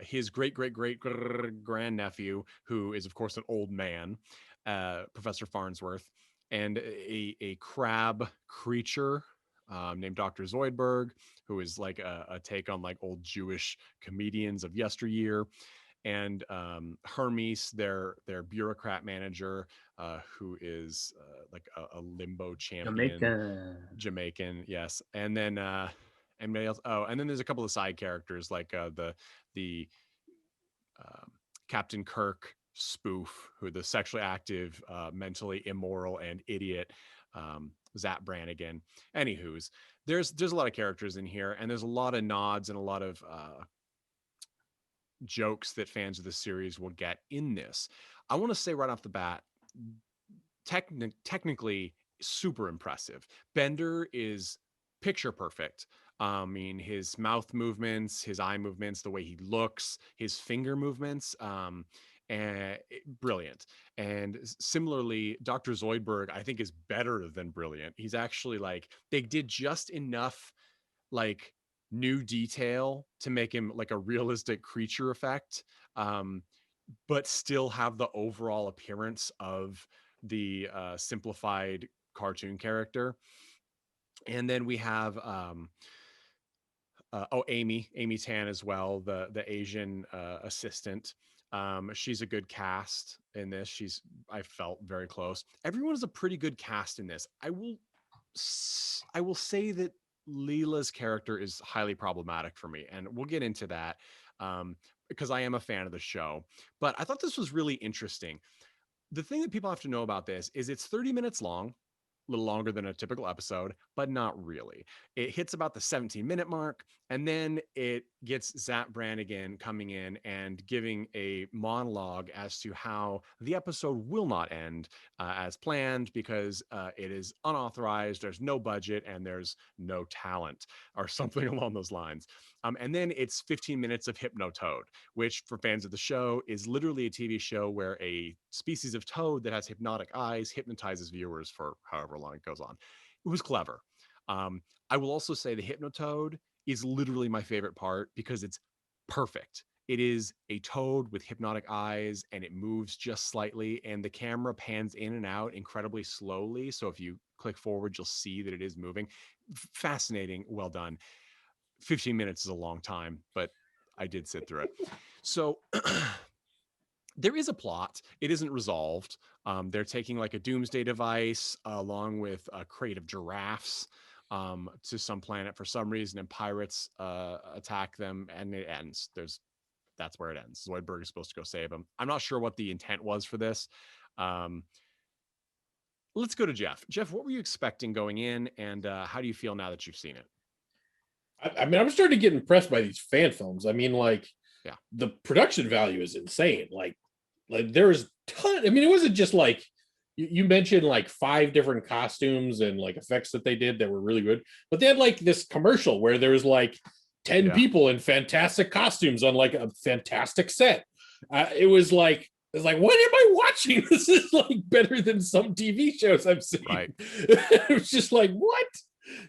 his great grandnephew, who is, of course, an old man, Professor Farnsworth, and a crab creature named Dr. Zoidberg, who is like a take on like old Jewish comedians of yesteryear, and Hermes, their bureaucrat manager, who is like a limbo champion, Jamaican, yes, and then anybody else? Oh, and then there's a couple of side characters like the Captain Kirk spoof, who the sexually active, mentally immoral, and idiot Zap Brannigan. Anywho's, there's a lot of characters in here, and there's a lot of nods and a lot of jokes that fans of the series will get in this. I want to say right off the bat, technically super impressive. Bender is picture perfect. I mean, his mouth movements, his eye movements, the way he looks, his finger movements, and brilliant. And similarly, Dr. Zoidberg, I think, is better than brilliant. He's actually like, they did just enough like new detail to make him like a realistic creature effect, but still have the overall appearance of the simplified cartoon character. And then we have Amy Tan as well, the Asian assistant. She's a good cast in this. I felt very close. Everyone is a pretty good cast in this. I will say that Leela's character is highly problematic for me, and we'll get into that because I am a fan of the show. But I thought this was really interesting. The thing that people have to know about this is it's 30 minutes long, a little longer than a typical episode, but not really. It hits about the 17-minute mark, and then it gets Zap Brannigan coming in and giving a monologue as to how the episode will not end as planned because it is unauthorized, there's no budget, and there's no talent, or something along those lines. And then it's 15 minutes of Hypnotoad, which for fans of the show is literally a TV show where a species of toad that has hypnotic eyes hypnotizes viewers for however long it goes on. It was clever. I will also say the Hypnotoad is literally my favorite part because it's perfect. It is a toad with hypnotic eyes, and it moves just slightly, and the camera pans in and out incredibly slowly. So if you click forward, you'll see that it is moving. Fascinating, well done. 15 minutes is a long time, but I did sit through it. So there is a plot. It isn't resolved. They're taking like a doomsday device along with a crate of giraffes to some planet for some reason, and pirates attack them, and it ends. That's where it ends. Zoidberg is supposed to go save them. I'm not sure what the intent was for this. Let's go to Jeff. Jeff, what were you expecting going in, and how do you feel now that you've seen it? I mean, I'm starting to get impressed by these fan films. I mean, like, yeah, the production value is insane. Like there's ton. I mean, it wasn't just like you mentioned like 5 different costumes and like effects that they did that were really good, but they had like this commercial where there was like 10 people in fantastic costumes on like a fantastic set. It was like, what am I watching? This is like better than some TV shows I've seen. Right. It was just like, what?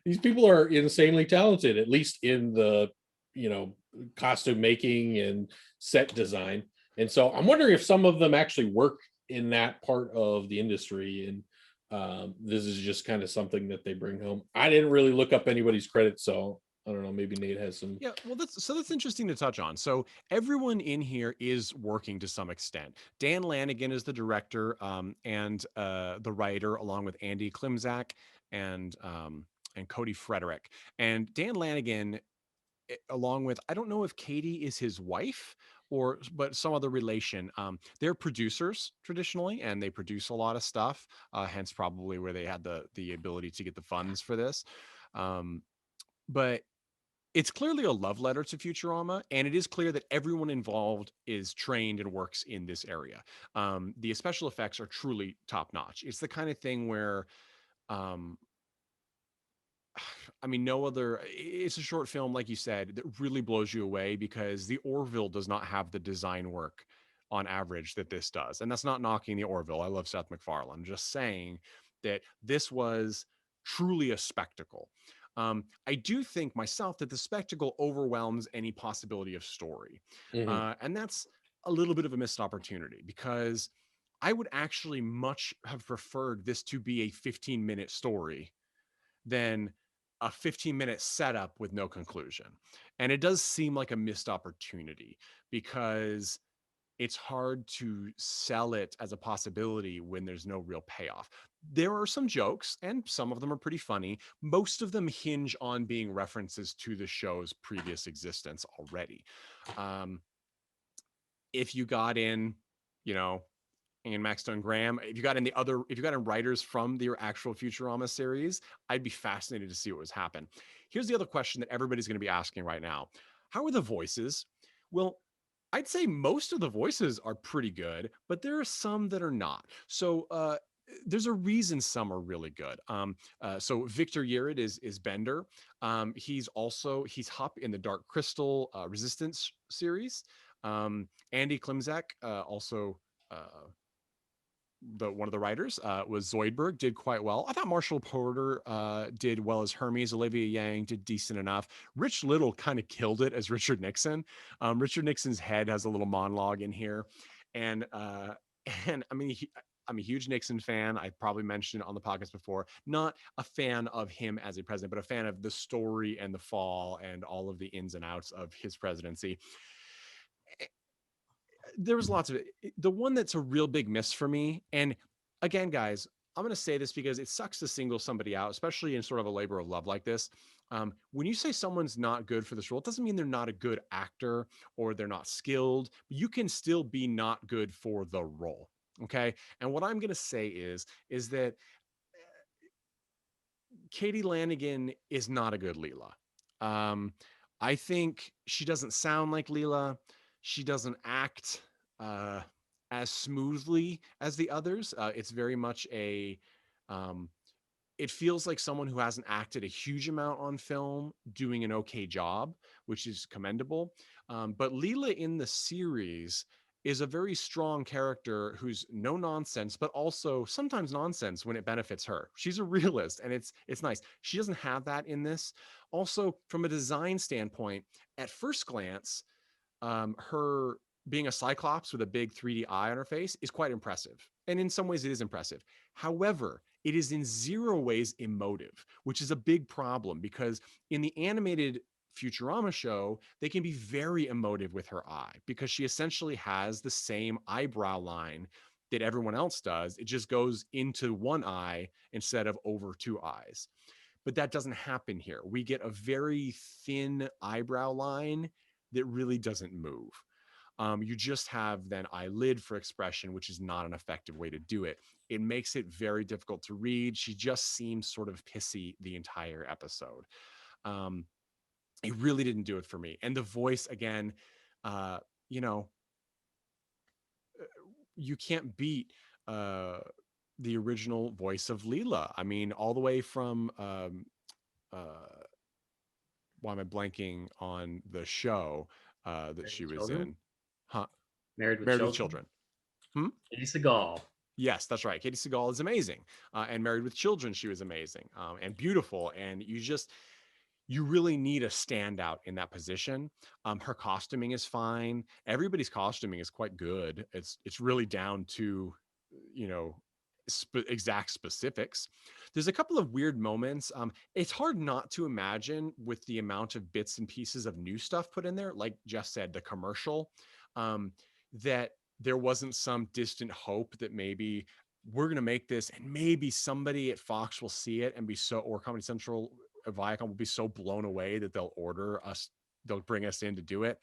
These people are insanely talented, at least in the, costume making and set design. And so I'm wondering if some of them actually work in that part of the industry. And this is just kind of something that they bring home. I didn't really look up anybody's credits, so I don't know, maybe Nate has some. Yeah, well, that's interesting to touch on. So everyone in here is working to some extent. Dan Lanigan is the director and the writer, along with Andy Klimczak and Cody Frederick. And Dan Lanigan, along with, I don't know if Katie is his wife but some other relation. They're producers traditionally, and they produce a lot of stuff. Hence, probably where they had the ability to get the funds for this. But it's clearly a love letter to Futurama, and it is clear that everyone involved is trained and works in this area. The special effects are truly top notch. It's the kind of thing where, I mean, it's a short film, like you said, that really blows you away, because the Orville does not have the design work on average that this does. And that's not knocking the Orville. I love Seth MacFarlane. I'm just saying that this was truly a spectacle. I do think myself that the spectacle overwhelms any possibility of story. And that's a little bit of a missed opportunity, because I would actually much have preferred this to be a 15-minute story than a 15-minute setup with no conclusion. And it does seem like a missed opportunity, because it's hard to sell it as a possibility when there's no real payoff. There are some jokes, and some of them are pretty funny. Most of them hinge on being references to the show's previous existence already. If you got in, and Max Stone Graham, if you got in writers from the actual Futurama series, I'd be fascinated to see what was happen. Here's the other question that everybody's going to be asking right now. How are the voices? Well, I'd say most of the voices are pretty good, but there are some that are not. So there's a reason some are really good. So Victor Yerid is Bender. He's Hup in the Dark Crystal Resistance series. Andy Klimczak, also one of the writers, was Zoidberg, did quite well. I thought Marshall Porter did well as Hermes. Olivia Yang did decent enough. Rich Little kind of killed it as Richard Nixon. Richard Nixon's head has a little monologue in here, and I mean, I'm a huge Nixon fan. I probably mentioned it on the podcast before. Not a fan of him as a president, but a fan of the story and the fall and all of the ins and outs of his presidency. There was lots of it. The one that's a real big miss for me, and again, guys, I'm going to say this because it sucks to single somebody out, especially in sort of a labor of love like this. When you say someone's not good for this role, it doesn't mean they're not a good actor or they're not skilled. You can still be not good for the role. Okay. And what I'm going to say is that Katie Lanigan is not a good Leela. I think she doesn't sound like Leela. She doesn't act as smoothly as the others. It's very much it feels like someone who hasn't acted a huge amount on film doing an okay job, which is commendable. But Leela in the series is a very strong character who's no nonsense, but also sometimes nonsense when it benefits her. She's a realist, and it's nice. She doesn't have that in this. Also, from a design standpoint, at first glance, her being a Cyclops with a big 3D eye on her face is quite impressive. And in some ways, it is impressive. However, it is in zero ways emotive, which is a big problem because in the animated Futurama show, they can be very emotive with her eye because she essentially has the same eyebrow line that everyone else does. It just goes into one eye instead of over two eyes. But that doesn't happen here. We get a very thin eyebrow line that really doesn't move. You just have then eyelid for expression, which is not an effective way to do it. It makes it very difficult to read. She just seems sort of pissy the entire episode. It really didn't do it for me. And the voice, again, uh, you know, you can't beat the original voice of Leela. I mean, all the way from why am I blanking on the show that she was in? Huh? Married with Married with Children. Children. Katie Seagal. Yes, that's right. Katie Seagal is amazing. And Married with Children, she was amazing and beautiful. And you really need a standout in that position. Her costuming is fine. Everybody's costuming is quite good. It's really down to, you know, exact specifics. There's a couple of weird moments. It's hard not to imagine with the amount of bits and pieces of new stuff put in there, like Jeff said, the commercial, that there wasn't some distant hope that maybe we're going to make this and maybe somebody at Fox will see it and be so, or Comedy Central, Viacom will be so blown away that they'll bring us in to do it.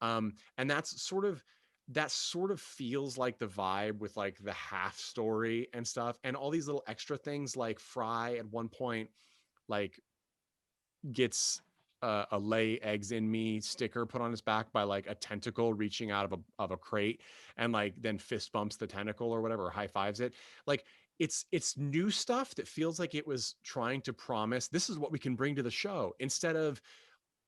And that sort of feels like the vibe with like the half story and stuff and all these little extra things, like Fry at one point like gets a lay eggs in me sticker put on his back by like a tentacle reaching out of a crate and like then fist bumps the tentacle or whatever, or high fives it. Like it's new stuff that feels like it was trying to promise this is what we can bring to the show, instead of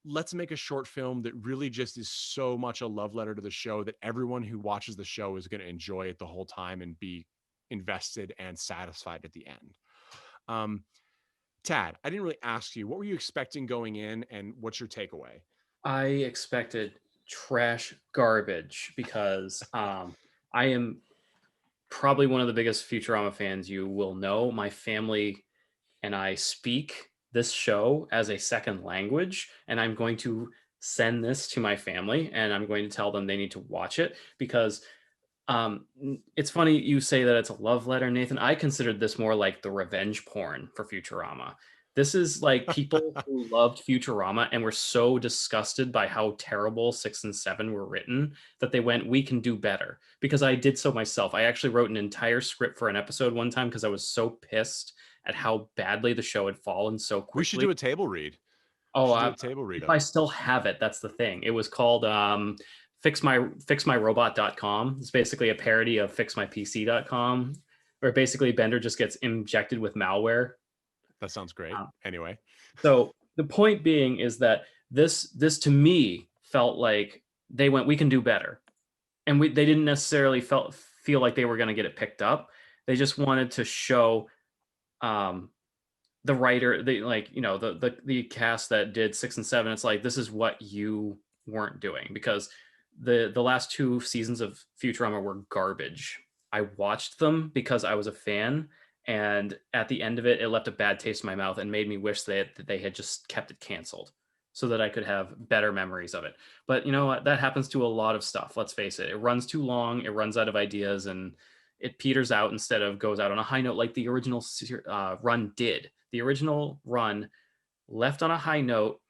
let's make a short film that really just is so much a love letter to the show that everyone who watches the show is going to enjoy it the whole time and be invested and satisfied at the end. Tad, I didn't really ask you, what were you expecting going in and what's your takeaway? I expected trash garbage because I am probably one of the biggest Futurama fans you will know. My family and I speak this show as a second language, and I'm going to send this to my family and I'm going to tell them they need to watch it because it's funny you say that it's a love letter, Nathan. I considered this more like the revenge porn for Futurama. This is like people who loved Futurama and were so disgusted by how terrible 6 and 7 were written that they went, we can do better. Because I did so myself. I actually wrote an entire script for an episode one time because I was so pissed at how badly the show had fallen so quickly. We should do a table read. Oh, if I still have it, that's the thing. It was called fixmyrobot.com. It's basically a parody of fixmypc.com, where basically Bender just gets injected with malware. That sounds great. Anyway. So the point being is that this to me felt like they went, we can do better. And they didn't necessarily feel like they were going to get it picked up. They just wanted to show the writer, the cast that did 6 and 7. It's like, this is what you weren't doing, because the last 2 seasons of Futurama were garbage. I watched them because I was a fan, and at the end of it, it left a bad taste in my mouth and made me wish that they had just kept it canceled so that I could have better memories of it. But you know what? That happens to a lot of stuff. Let's face it. It runs too long. It runs out of ideas and it peters out instead of goes out on a high note like the original run did. The original run left on a high note.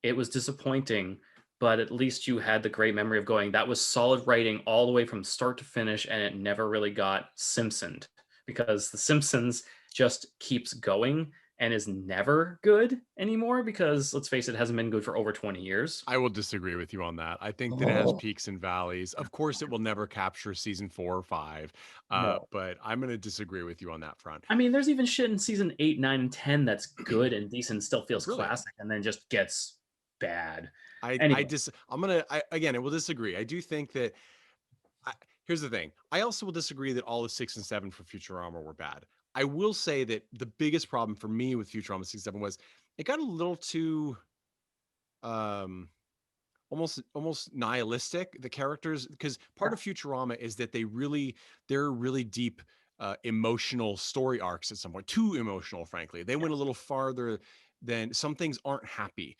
It was disappointing, but at least you had the great memory of going, that was solid writing all the way from start to finish, and it never really got Simpsoned, because The Simpsons just keeps going and is never good anymore because, let's face it, it hasn't been good for over 20 years. I will disagree with you on that. I think that it has peaks and valleys. Of course, it will never capture season 4 or 5, No. but I'm going to disagree with you on that front. I mean, there's even shit in season 8, 9, and 10 that's good and decent, still feels Really? classic, and then just gets bad. I will disagree. I do think that here's the thing. I also will disagree that all of 6 and 7 for Futurama were bad. I will say that the biggest problem for me with Futurama 6 and 7 was it got a little too almost nihilistic, the characters, because part of Futurama is that they're really deep emotional story arcs at some point, too emotional, frankly. They went a little farther than some things aren't happy.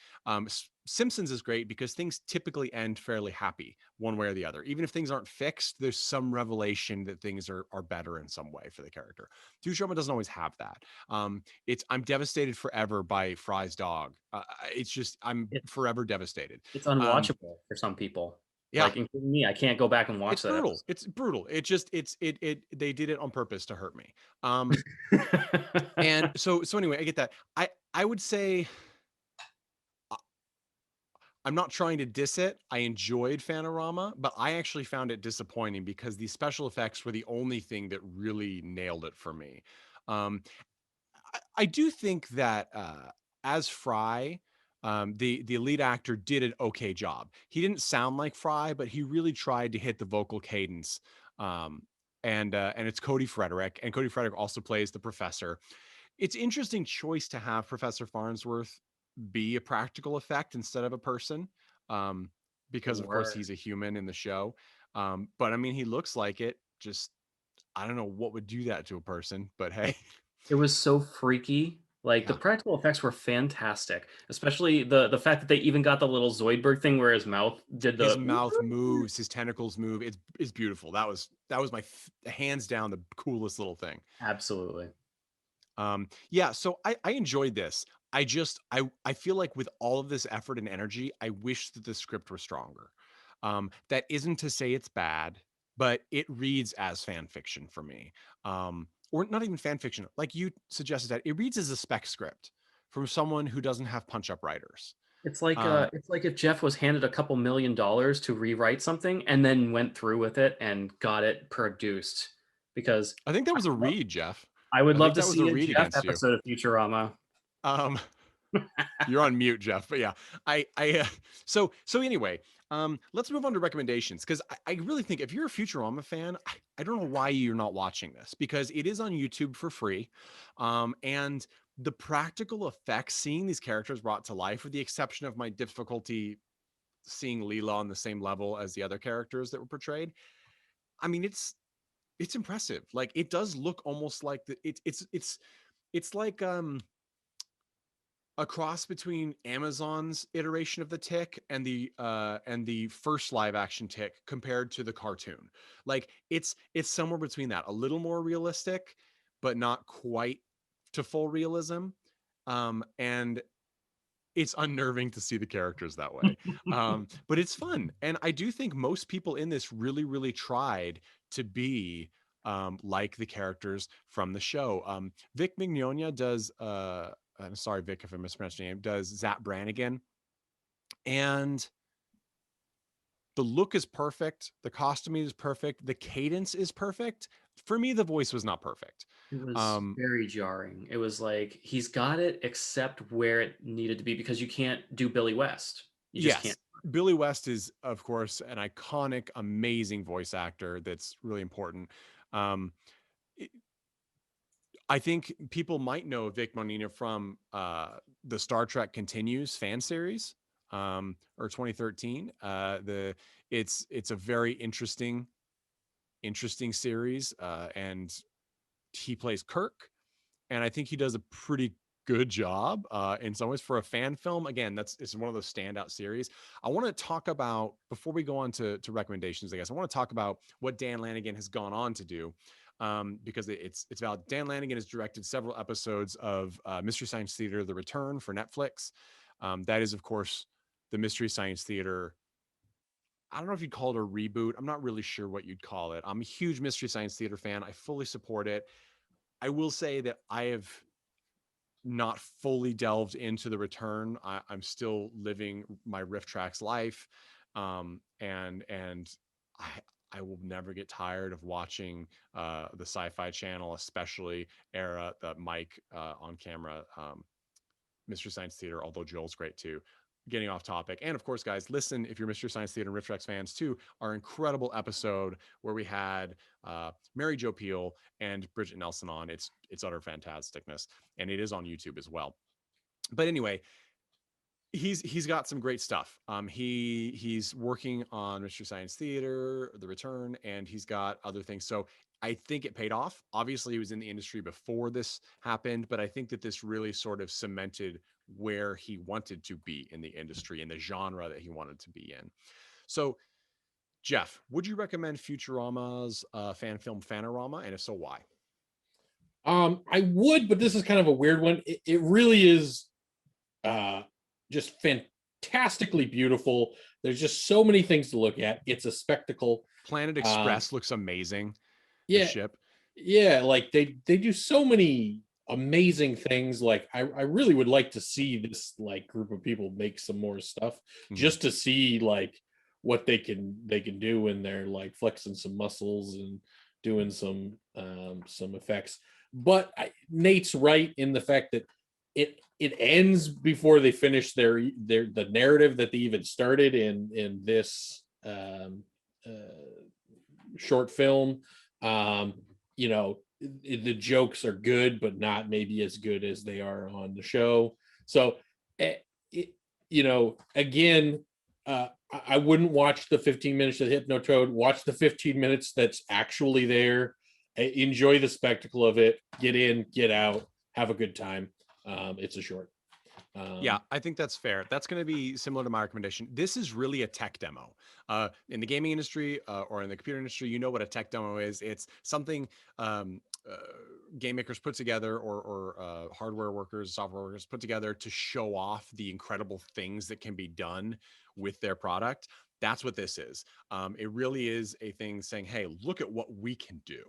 Simpsons is great because things typically end fairly happy one way or the other. Even if things aren't fixed, there's some revelation that things are better in some way for the character. Futurama doesn't always have that. I'm devastated forever by Fry's dog. It's just, I'm It's forever devastated. it's Um, unwatchable for some people. yeah, Like including me, I can't go back and watch it's that brutal. It's brutal. It just, they did it on purpose to hurt me. episode. And so anyway, I get that. I would say, I'm not trying to diss it. I enjoyed Fanorama, but I actually found it disappointing because the special effects were the only thing that really nailed it for me. Um, I do think that as Fry, the lead actor did an okay job. He didn't sound like Fry, but he really tried to hit the vocal cadence. Um, and it's Cody Frederick, and Cody Frederick also plays the professor. It's interesting choice to have Professor Farnsworth be a practical effect instead of a person, um, because of course Word. he's a human in the show. But I mean, he looks like it. Just I don't know what would do that to a person, but hey, It was so freaky. Like the yeah. practical effects were fantastic, especially the fact that they even got the little Zoidberg thing where his mouth did His the. mouth moves, his tentacles move. It's beautiful. That was my hands down the coolest little thing. Absolutely. Yeah, so I enjoyed this. I feel like with all of this effort and energy, I wish that the script were stronger. That isn't to say it's bad, but it reads as fan fiction for me. Or not even fan fiction, like you suggested, that it reads as a spec script from someone who doesn't have punch up writers. Um, It's like if Jeff was handed a couple $1 million to rewrite something and then went through with it and got it produced. Because I think that was a read, Jeff. I would I love think to that was a see a read Jeff against you. episode of Futurama. Um, You're on mute, Jeff. But yeah, so anyway, let's move on to recommendations because I really think if you're a Futurama fan, I don't know why you're not watching this because it is on YouTube for free, and the practical effects, seeing these characters brought to life, with the exception of my difficulty seeing Leela on the same level as the other characters that were portrayed. I mean, it's impressive. Like it does look almost like it's like a cross between Amazon's iteration of the Tick and the first live action Tick compared to the cartoon. Like it's somewhere between that, a little more realistic, but not quite to full realism. And it's unnerving to see the characters that way. But it's fun, and I do think most people in this really tried to be like the characters from the show. Vic Mignogna does I'm sorry, Vic, if I mispronounced your name, does Zap Brannigan. And the look is perfect. The costuming is perfect. The cadence is perfect. For me, the voice was not perfect. It was Um, very jarring. It was like he's got it except where it needed to be because you can't do Billy West. You just yes, can't. Billy West is, of course, an iconic, amazing voice actor that's really important. Um, I think people might know Vic Monina from the Star Trek Continues fan series, or 2013. It's a very interesting series, and he plays Kirk, and I think he does a pretty good job in some ways for a fan film. Again, it's one of those standout series. I want to talk about, before we go on to recommendations, I guess I want to talk about what Dan Lanigan has gone on to do, because it's valid. Dan Lanigan has directed several episodes of Mystery Science Theater: The Return for Netflix. That is, of course, the Mystery Science Theater. I don't know if you'd call it a reboot. I'm not really sure what you'd call it. I'm a huge Mystery Science Theater fan. I fully support it. I will say that I have not fully delved into the return. I'm still living my Riff Tracks life, and I I will never get tired of watching the Sci-Fi Channel, especially era the Mike on camera Mystery Science Theater. Although Joel's great too. Getting off topic, and of course, guys, listen if you're Mystery Science Theater and Riff Tracks fans too. Our incredible episode where we had Mary Jo Peel and Bridget Nelson on. It's utter fantasticness, and it is on YouTube as well. But anyway, he's got some great stuff. He's working on Mystery Science Theater, The Return, and he's got other things. So I think it paid off. Obviously, he was in the industry before this happened, but I think that this really sort of cemented where he wanted to be in the industry and the genre that he wanted to be in. So, Jeff, would you recommend Futurama's fan film Fanorama, and if so, why? I would, but this is kind of a weird one. It really is just fantastically beautiful. There's just so many things to look at. It's a spectacle. Planet Express looks amazing. Yeah, the ship. Yeah, like they do so many amazing things. Like I really would like to see this like group of people make some more stuff, just to see like what they can do when they're like flexing some muscles and doing some effects. But Nate's right in the fact that it ends before they finish the narrative that they even started in this short film. You know, the jokes are good, but not maybe as good as they are on the show. So, you know, again, I wouldn't watch the 15 minutes of Hypnotoad. Watch the 15 minutes that's actually there. Enjoy the spectacle of it. Get in, get out, have a good time. It's a short. Yeah, I think that's fair. That's going to be similar to my recommendation. This is really a tech demo. In the gaming industry or in the computer industry, you know what a tech demo is. It's something game makers put together or hardware workers, software workers put together to show off the incredible things that can be done with their product. That's what this is. It really is a thing saying, hey, look at what we can do.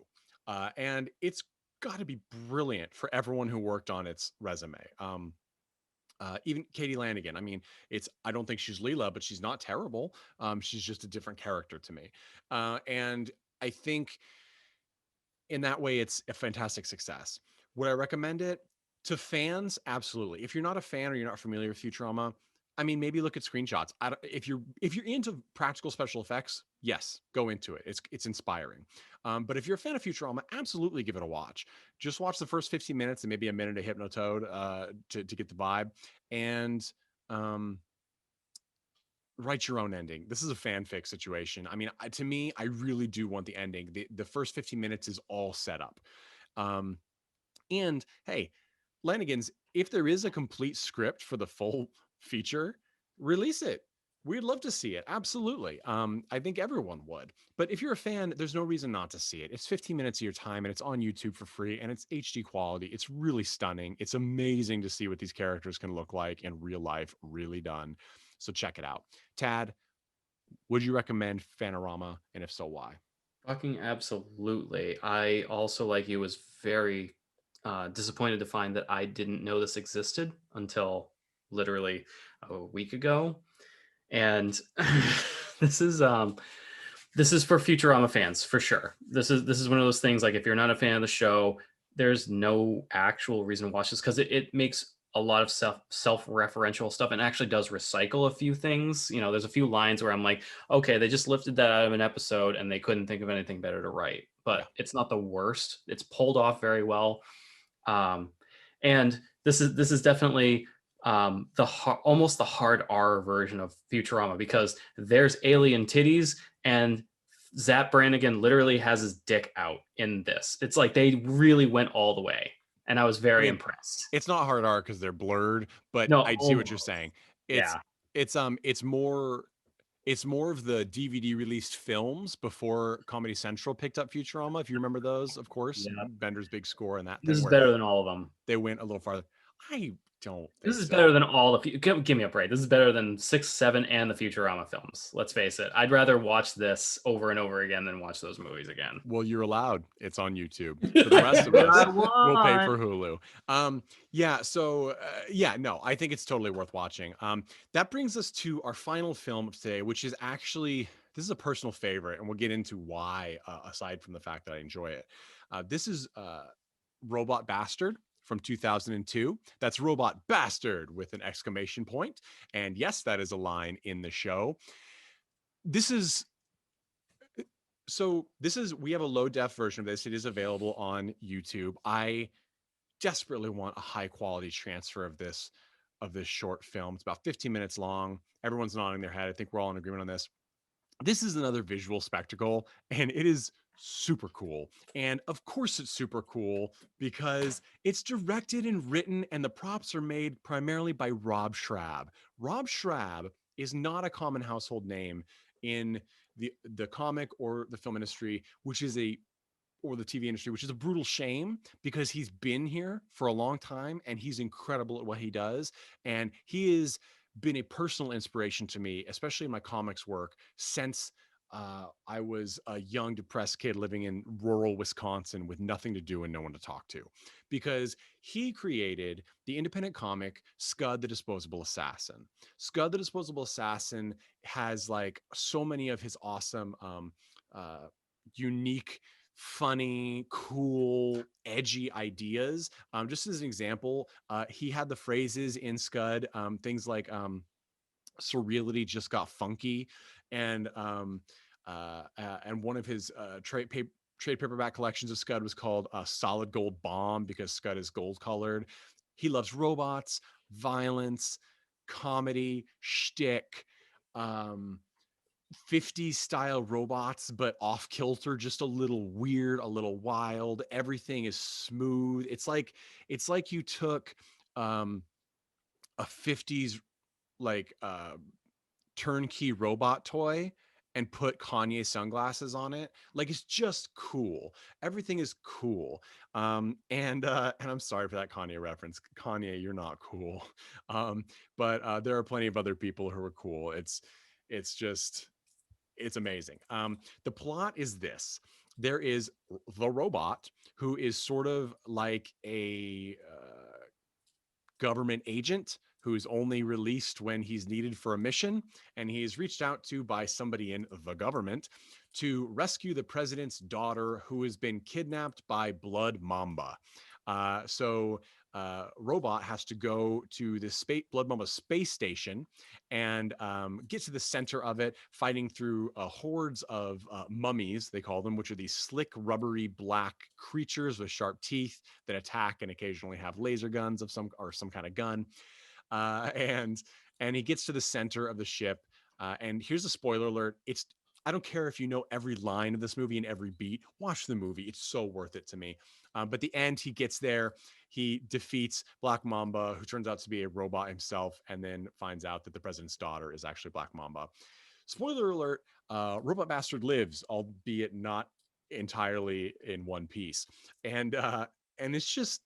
And it's got to be brilliant for everyone who worked on its resume. Even Katie Lanigan. I mean, I don't think she's Leela, but she's not terrible. She's just a different character to me. And I think in that way, it's a fantastic success. Would I recommend it to fans? Absolutely. If you're not a fan or you're not familiar with Futurama, I mean, maybe look at screenshots. If you're into practical special effects, yes, go into it. It's inspiring. But if you're a fan of Futurama, absolutely give it a watch. Just watch the first 15 minutes and maybe a minute of Hypnotoad to get the vibe, and write your own ending. This is a fanfic situation. I mean, to me, I really do want the ending. The first 15 minutes is all set up. And hey, Lanigan's, if there is a complete script for the full feature, release it. We'd love to see it. Absolutely. I think everyone would. But if you're a fan, there's no reason not to see it. It's 15 minutes of your time and it's on YouTube for free and it's HD quality. It's really stunning. It's amazing to see what these characters can look like in real life, really done. So check it out. Tad, would you recommend Fanorama? And if so, why? Fucking absolutely. I also, like you, was very disappointed to find that I didn't know this existed until literally a week ago. And this is for Futurama fans for sure. This is one of those things, like, if you're not a fan of the show, there's no actual reason to watch this, because it makes a lot of self-referential stuff and actually does recycle a few things. You know, there's a few lines where I'm like, okay, they just lifted that out of an episode and they couldn't think of anything better to write. But it's not the worst. It's pulled off very well. And this is definitely almost the hard R version of Futurama, because there's alien titties and Zap Brannigan literally has his dick out in this. It's like they really went all the way, and I was very impressed. It's not hard R because they're blurred, but No, I see what you're saying. It's more of the DVD released films before Comedy Central picked up Futurama. If you remember those, of course, Bender's big score and that. This is better than all of them. They went a little farther. I don't. This is better than all of. Give me a break. This is better than 6, 7, and the Futurama films. Let's face it. I'd rather watch this over and over again than watch those movies again. Well, you're allowed. It's on YouTube. For the rest of us, we'll pay for Hulu. No, I think it's totally worth watching. That brings us to our final film of today, which is actually, this is a personal favorite, and we'll get into why, aside from the fact that I enjoy it. This is Robot Bastard from 2002. That's Robot Bastard with an exclamation point. And yes, that is a line in the show. We have a low def version of this. It is available on YouTube. I desperately want a high quality transfer of this of this short film. It's about 15 minutes long. Everyone's nodding their head. I think we're all in agreement on this. This is another visual spectacle, and it is super cool. And of course it's super cool because it's directed and written, and the props are made primarily by Rob Schrab. Rob Schrab is not a common household name in the comic or the film industry, or the TV industry, which is a brutal shame because he's been here for a long time and he's incredible at what he does. And he has been a personal inspiration to me, especially in my comics work, since I was a young, depressed kid living in rural Wisconsin with nothing to do and no one to talk to, because he created the independent comic Scud the Disposable Assassin. Scud the Disposable Assassin has like so many of his awesome, unique, funny, cool, edgy ideas. Just as an example, he had the phrases in Scud, things like surreality just got funky, and one of his trade paperback collections of Scud was called Solid Gold Bomb because Scud is gold colored. He loves robots, violence, comedy, shtick, 50s style robots, but off kilter, just a little weird, a little wild. Everything is smooth. It's like you took a 50s like turnkey robot toy and put Kanye sunglasses on it. Like, it's just cool. Everything is cool. And I'm sorry for that Kanye reference. Kanye, you're not cool. But there are plenty of other people who are cool. It's amazing. The plot is this. There is the robot who is sort of like a government agent who's only released when he's needed for a mission, and he is reached out to by somebody in the government to rescue the president's daughter who has been kidnapped by Blood Mamba. So Robot has to go to the Blood Mamba space station and get to the center of it, fighting through hordes of mummies, they call them, which are these slick, rubbery, black creatures with sharp teeth that attack and occasionally have laser guns of some kind of gun. And he gets to the center of the ship. And here's a spoiler alert. I don't care if you know every line of this movie and every beat. Watch the movie. It's so worth it to me. But the end, he gets there. He defeats Black Mamba, who turns out to be a robot himself, and then finds out that the president's daughter is actually Black Mamba. Spoiler alert, Robot Bastard lives, albeit not entirely in one piece. And it's just,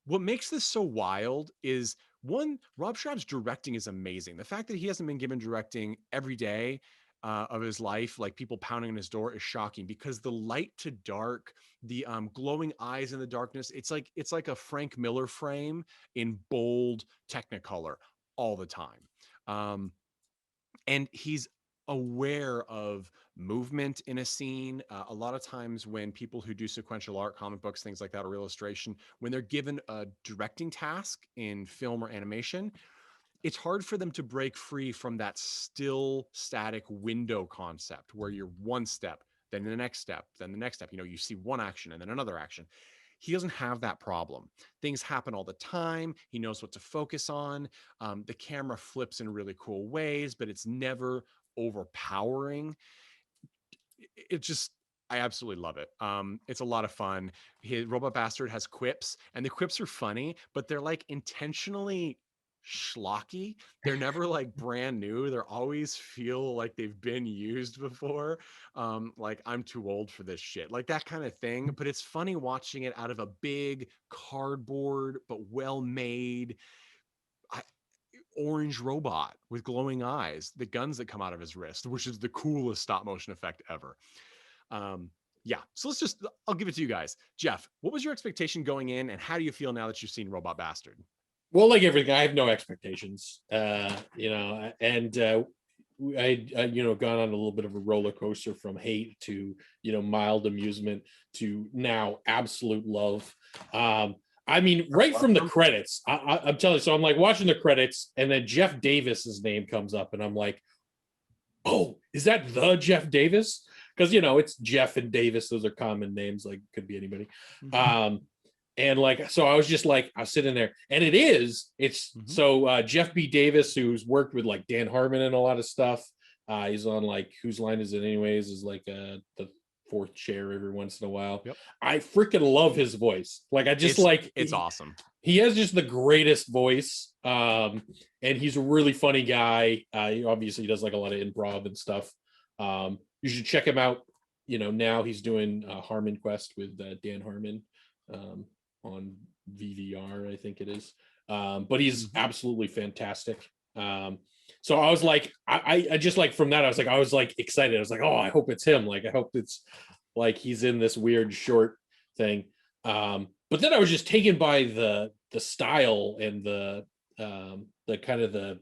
what makes this so wild is, one, Rob Schrab's directing is amazing. The fact that he hasn't been given directing every day of his life, like people pounding on his door, is shocking, because the light to dark, the glowing eyes in the darkness, it's like a Frank Miller frame in bold Technicolor all the time. And he's aware of movement in a scene. A lot of times when people who do sequential art, comic books, things like that, or illustration, when they're given a directing task in film or animation, it's hard for them to break free from that still static window concept where you're one step, then the next step, then the next step. You see one action and then another action. He doesn't have that problem. Things happen all the time. He knows what to focus on. The camera flips in really cool ways, but it's never overpowering. I absolutely love it. It's a lot of fun. Robot Bastard has quips, and the quips are funny, but they're like intentionally schlocky. They're never like brand new. They're always feel like they've been used before. Like, I'm too old for this shit, like that kind of thing. But it's funny watching it out of a big cardboard but well made orange robot with glowing eyes, the guns that come out of his wrist, which is the coolest stop motion effect ever. Yeah, so I'll give it to you guys. Jeff, what was your expectation going in, and how do you feel now that you've seen Robot Bastard? Well, like everything, I have no expectations, and I gone on a little bit of a roller coaster from hate to, mild amusement to now absolute love. I mean, right from the credits, I'm telling you, so I'm like watching the credits, and then Jeff Davis's name comes up, and I'm like, oh, is that the Jeff Davis? Because, it's Jeff and Davis. Those are common names, like could be anybody. And like, so I was just like, I was sitting there, and it's so Jeff B. Davis, who's worked with like Dan Harmon and a lot of stuff. He's on like Whose Line Is It Anyways, is like the fourth chair every once in a while. Yep. I freaking love his voice. Like, I just it's awesome. He has just the greatest voice. And he's a really funny guy. He obviously does like a lot of improv and stuff. You should check him out. You know, now he's doing Harmon Quest with Dan Harmon on VVR, I think it is. But he's absolutely fantastic. So I was like, I just like from that, I was like excited. I was like, oh, I hope it's him. Like, I hope it's like he's in this weird short thing. But then I was just taken by the style and the kind of the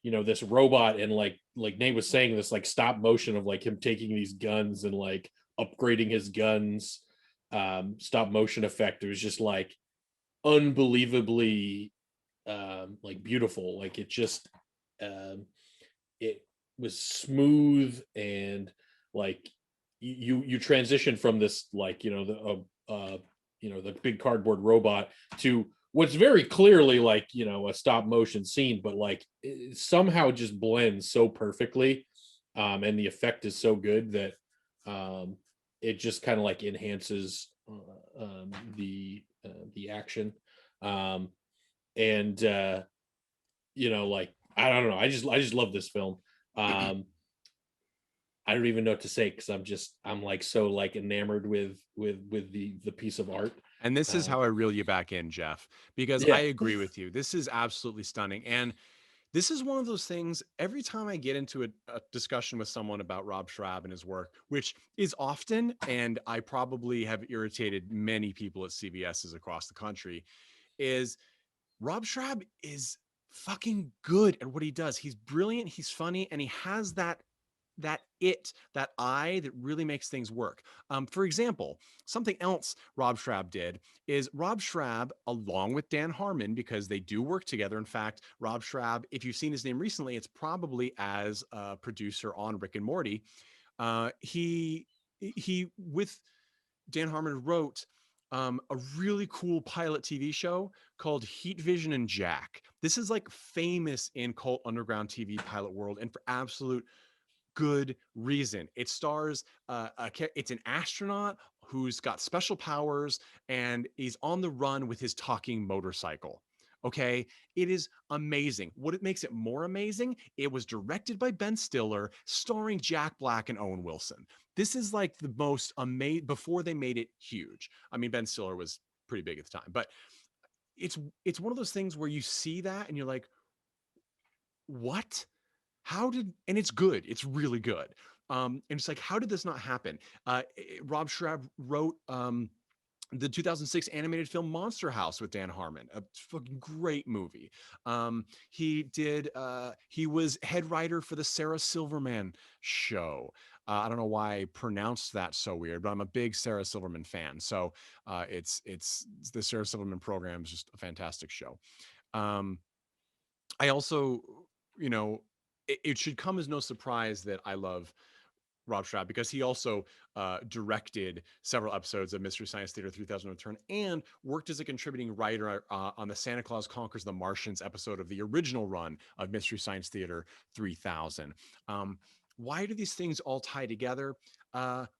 you know, this robot, and like Nate was saying, this like stop motion of like him taking these guns and like upgrading his guns, stop motion effect. It was just like unbelievably like beautiful. Like it just it was smooth, and like you transition from this like, you know, the big cardboard robot to what's very clearly like, you know, a stop motion scene, but like it somehow just blends so perfectly, and the effect is so good that it just kind of like enhances the action, and you know, like I don't know, I just love this film. I don't even know what to say, because I'm like so like enamored with the piece of art. And this is how I reel you back in, Jeff, because I agree with you. This is absolutely stunning. And this is one of those things, every time I get into a discussion with someone about Rob Schrab and his work, which is often, and I probably have irritated many people at CBSs across the country, is Rob Schrab is fucking good at what he does. He's brilliant, he's funny, and he has that eye that really makes things work. For example, something else Rob Schrab did is Rob Schrab, along with Dan Harmon, because they do work together. In fact, Rob Schrab, if you've seen his name recently, it's probably as a producer on Rick and Morty. He with Dan Harmon wrote a really cool pilot TV show called Heat Vision and Jack. This is like famous in cult underground TV pilot world, and for absolute good reason. It stars it's an astronaut who's got special powers, and he's on the run with his talking motorcycle. Okay, it is amazing. What it makes it more amazing, it was directed by Ben Stiller, starring Jack Black and Owen Wilson. This is like the most amazing, before they made it huge. I mean, Ben Stiller was pretty big at the time, but it's one of those things where you see that and you're like, what? And it's good. It's really good. And it's like, how did this not happen? Rob Schrab wrote the 2006 animated film Monster House with Dan Harmon, a fucking great movie. He was head writer for the Sarah Silverman show. I don't know why I pronounced that so weird, but I'm a big Sarah Silverman fan. So it's the Sarah Silverman program is just a fantastic show. I also, you know, it should come as no surprise that I love Rob Schrab, because he also directed several episodes of Mystery Science Theater 3000 Return, and worked as a contributing writer on the Santa Claus Conquers the Martians episode of the original run of Mystery Science Theater 3000. Why do these things all tie together?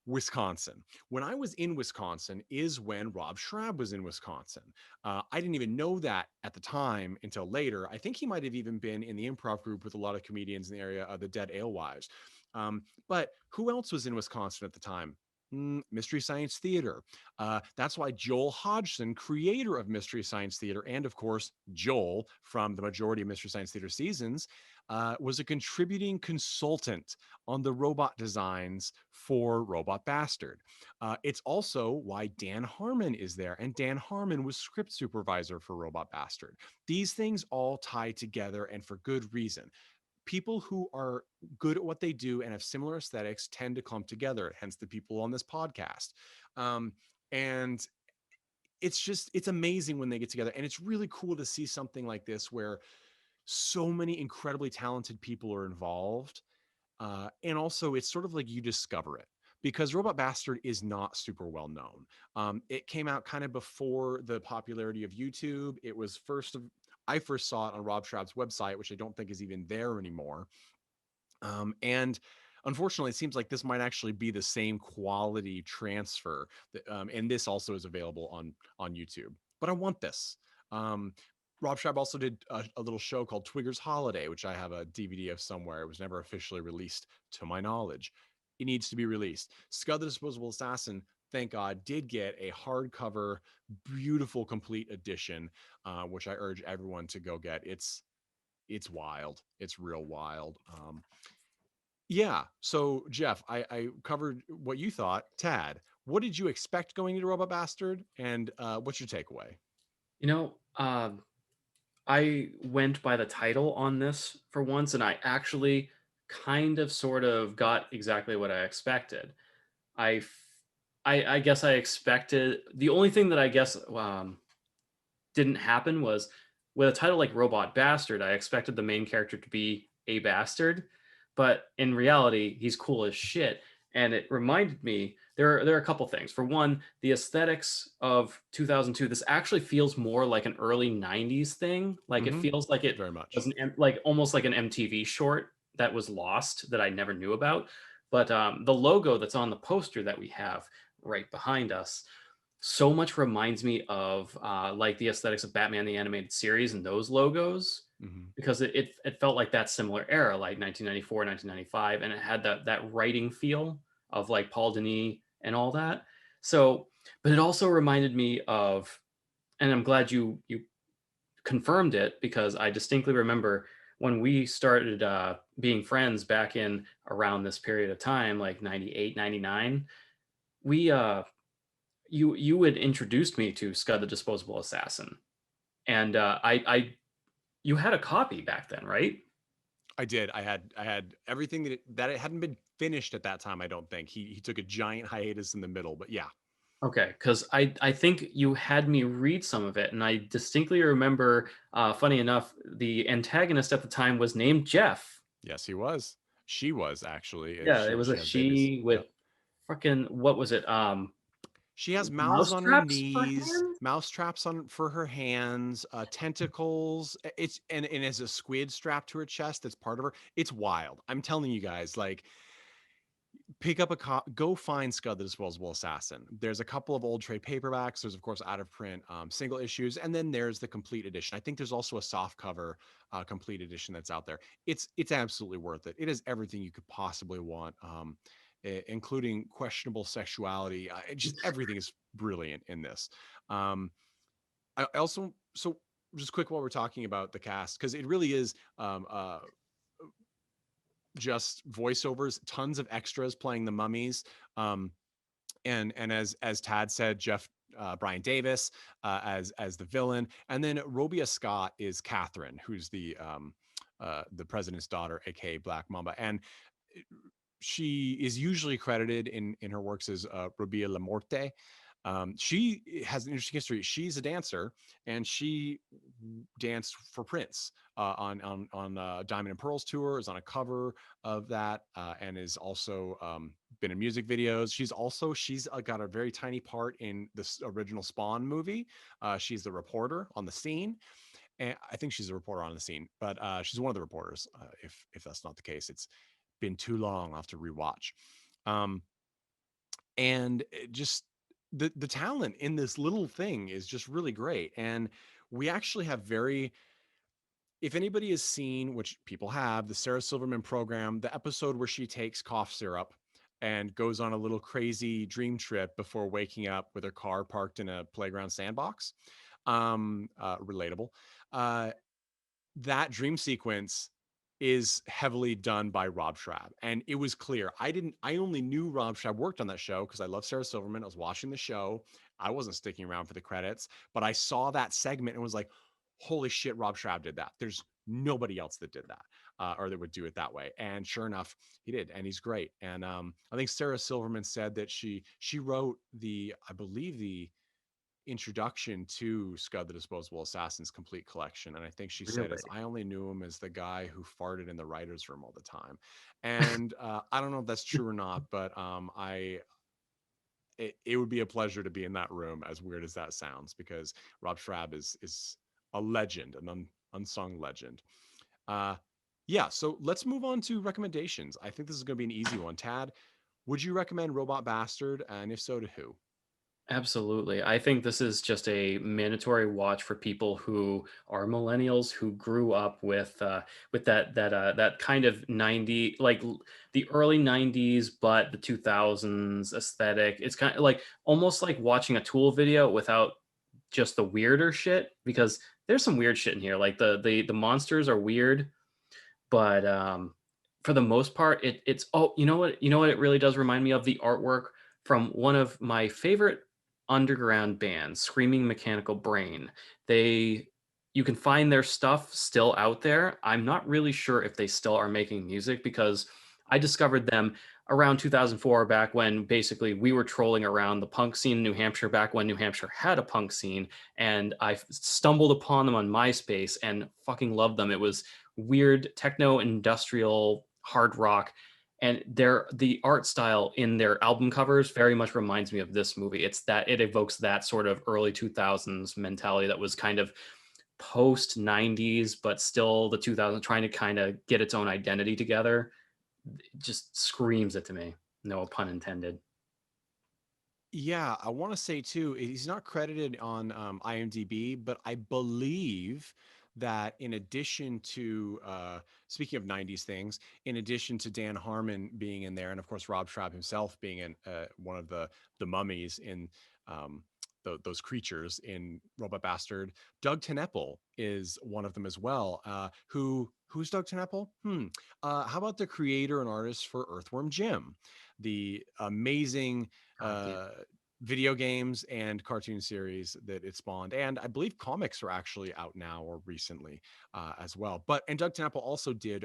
Wisconsin. When I was in Wisconsin is when Rob Schrab was in Wisconsin. I didn't even know that at the time until later. I think he might have even been in the improv group with a lot of comedians in the area of the Dead Alewives. But who else was in Wisconsin at the time? Mystery Science Theater. That's why Joel Hodgson, creator of Mystery Science Theater, and of course, Joel from the majority of Mystery Science Theater seasons, was a contributing consultant on the robot designs for Robot Bastard. It's also why Dan Harmon is there, and Dan Harmon was script supervisor for Robot Bastard. These things all tie together, and for good reason. People who are good at what they do and have similar aesthetics tend to clump together, hence the people on this podcast. And it's amazing when they get together. And it's really cool to see something like this where so many incredibly talented people are involved. And also it's sort of like you discover it, because Robot Bastard is not super well known. It came out kind of before the popularity of YouTube. It was I first saw it on Rob Schrab's website, which I don't think is even there anymore. And unfortunately, it seems like this might actually be the same quality transfer. And this also is available on YouTube. But I want this. Rob Schrab also did a little show called Twigger's Holiday, which I have a DVD of somewhere. It was never officially released, to my knowledge. It needs to be released. Scud the Disposable Assassin, thank God, did get a hardcover, beautiful, complete edition, which I urge everyone to go get. It's wild. It's real wild. Yeah. So Jeff, I covered what you thought. Tad, what did you expect going into Robot Bastard, and what's your takeaway? You know, I went by the title on this for once, and I actually kind of sort of got exactly what I expected. I, f- I guess I expected the only thing that I guess didn't happen was with a title like Robot Bastard, I expected the main character to be a bastard, but in reality, he's cool as shit. And it reminded me there are a couple things. For one, the aesthetics of 2002. This actually feels more like an early 90s thing. Like it Mm-hmm. feels like it Very much. was like almost like an MTV short that was lost that I never knew about. But the logo that's on the poster that we have right behind us so much reminds me of like the aesthetics of Batman the Animated Series and those logos Mm-hmm. because it felt like that similar era, like 1994, 1995, and it had that writing feel of like Paul Denis and all that. So, but it also reminded me of, and I'm glad you confirmed it because I distinctly remember when we started being friends back in around this period of time, like 98, 99. We you had introduced me to Scud the Disposable Assassin, and I you had a copy back then, right? I did. I had everything that it hadn't been finished at that time. I don't think he took a giant hiatus in the middle, but yeah. Okay, because I think you had me read some of it, and I distinctly remember. Funny enough, the antagonist at the time was named Jeff. Yes, he was. She was actually. Yeah, it She was a she has babies. she with Yep. fucking what was it? She has mouths Mouse on her traps for knees, hands. mouse traps on for her hands, tentacles. It's and has a squid strapped to her chest. That's part of her. It's wild. I'm telling you guys, like, pick up go find Scud the Disposable Assassin. There's a couple of old trade paperbacks. There's of course out of print single issues, and then there's the complete edition. I think there's also a soft cover complete edition that's out there. It's absolutely worth it. It is everything you could possibly want, including questionable sexuality. Just everything is brilliant in this. Um, I also so just quick while we're talking about the cast, because it really is just voiceovers, tons of extras playing the mummies. Um, and as Tad said, Jeff Brian Davis as the villain, and then Robia Scott is Catherine, who's the president's daughter, aka Black Mamba, and she is usually credited in her works as Robia La Morte. She has an interesting history. She's a dancer, and she danced for Prince on Diamond and Pearls tour. Is on a cover of that, and is also been in music videos. She's got a very tiny part in this original Spawn movie. She's the reporter on the scene, and I think she's a reporter on the scene, but she's one of the reporters. If that's not the case, it's been too long. I'll have to rewatch. Um, and just the talent in this little thing is just really great. And we actually have very, if anybody has seen, which people have, the Sarah Silverman program, the episode where she takes cough syrup and goes on a little crazy dream trip before waking up with her car parked in a playground sandbox. Relatable. Uh, that dream sequence is heavily done by Rob Schrab. And it was clear. I only knew Rob Schrab worked on that show because I love Sarah Silverman. I was watching the show. I wasn't sticking around for the credits, but I saw that segment and was like, holy shit, Rob Schrab did that. There's nobody else that did that or that would do it that way. And sure enough, he did. And he's great. And I think Sarah Silverman said that she wrote I believe introduction to Scud the Disposable Assassin's complete collection. And I think she said, "Is I only knew him as the guy who farted in the writer's room all the time." And I don't know if that's true or not, but it would be a pleasure to be in that room, as weird as that sounds, because Rob Schrab is a legend, an unsung legend. Yeah, so let's move on to recommendations. I think this is going to be an easy one. Tad, would you recommend Robot Bastard? And if so, to who? Absolutely. I think this is just a mandatory watch for people who are millennials who grew up with that kind of 90, like the early 90s but the 2000s aesthetic. It's kind of like almost like watching a Tool video without just the weirder shit, because there's some weird shit in here. Like the monsters are weird, but for the most part it's you know what it really does remind me of? The artwork from one of my favorite underground bands, Screaming Mechanical Brain. You can find their stuff still out there. I'm not really sure if they still are making music, because I discovered them around 2004, back when basically we were trolling around the punk scene in New Hampshire, back when New Hampshire had a punk scene, and I stumbled upon them on MySpace and fucking loved them. It was weird techno industrial hard rock, and the art style in their album covers very much reminds me of this movie. It evokes that sort of early 2000s mentality that was kind of post 90s but still the 2000s, trying to kind of get its own identity together. It just screams it to me, no pun intended. Yeah, I want to say too, he's not credited on IMDb, but I believe that in addition to speaking of 90s things, in addition to Dan Harmon being in there, and of course Rob Schrab himself being in one of the mummies in um, those creatures in Robot Bastard, Doug TenNapel is one of them as well. Who's Doug TenNapel? How about the creator and artist for Earthworm Jim, the amazing video games and cartoon series that it spawned, and I believe comics are actually out now or recently as well. And Doug TenNapel also did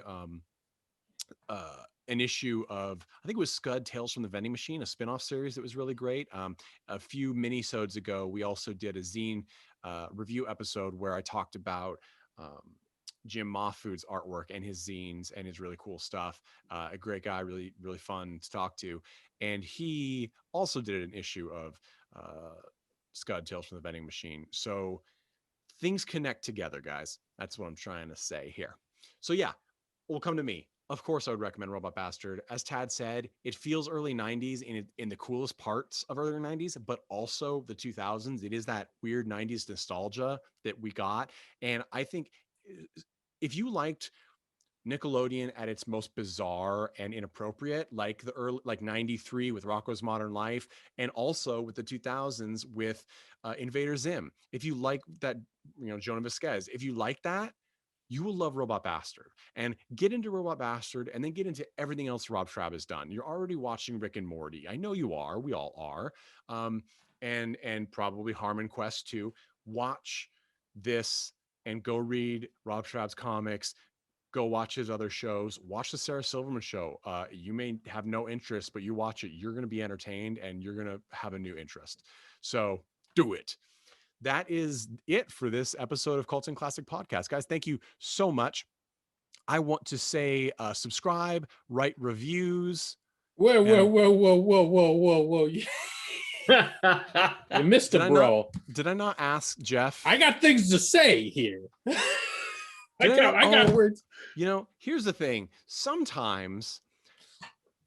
an issue of, I think it was Scud Tales from the Vending Machine, a spin-off series that was really great. A few mini-sodes ago, we also did a zine review episode where I talked about Jim Mahfood's artwork and his zines and his really cool stuff. A great guy, really, really fun to talk to. And he also did an issue of Scud Tales from the Vending Machine. So things connect together, guys. That's what I'm trying to say here. So yeah, will come to me. Of course, I would recommend Robot Bastard. As Tad said, it feels early 90s in the coolest parts of early 90s, but also the 2000s. It is that weird 90s nostalgia that we got. And I think if you liked Nickelodeon at its most bizarre and inappropriate, like the early, like 93 with Rocko's Modern Life, and also with the 2000s with Invader Zim. If you like that, Jonah Vasquez, if you like that, you will love Robot Bastard, and get into Robot Bastard and then get into everything else Rob Schrab has done. You're already watching Rick and Morty. I know you are. We all are. And probably Harmon Quest too. Watch this and go read Rob Schrab's comics. Go watch his other shows. Watch the Sarah Silverman show. You may have no interest, but you watch it. You're going to be entertained and you're going to have a new interest. So do it. That is it for this episode of Cult and Classic Podcast. Guys, thank you so much. I want to say subscribe, write reviews. Whoa. You missed it, bro. Did I not ask Jeff? I got things to say here. I got words. Here's the thing. Sometimes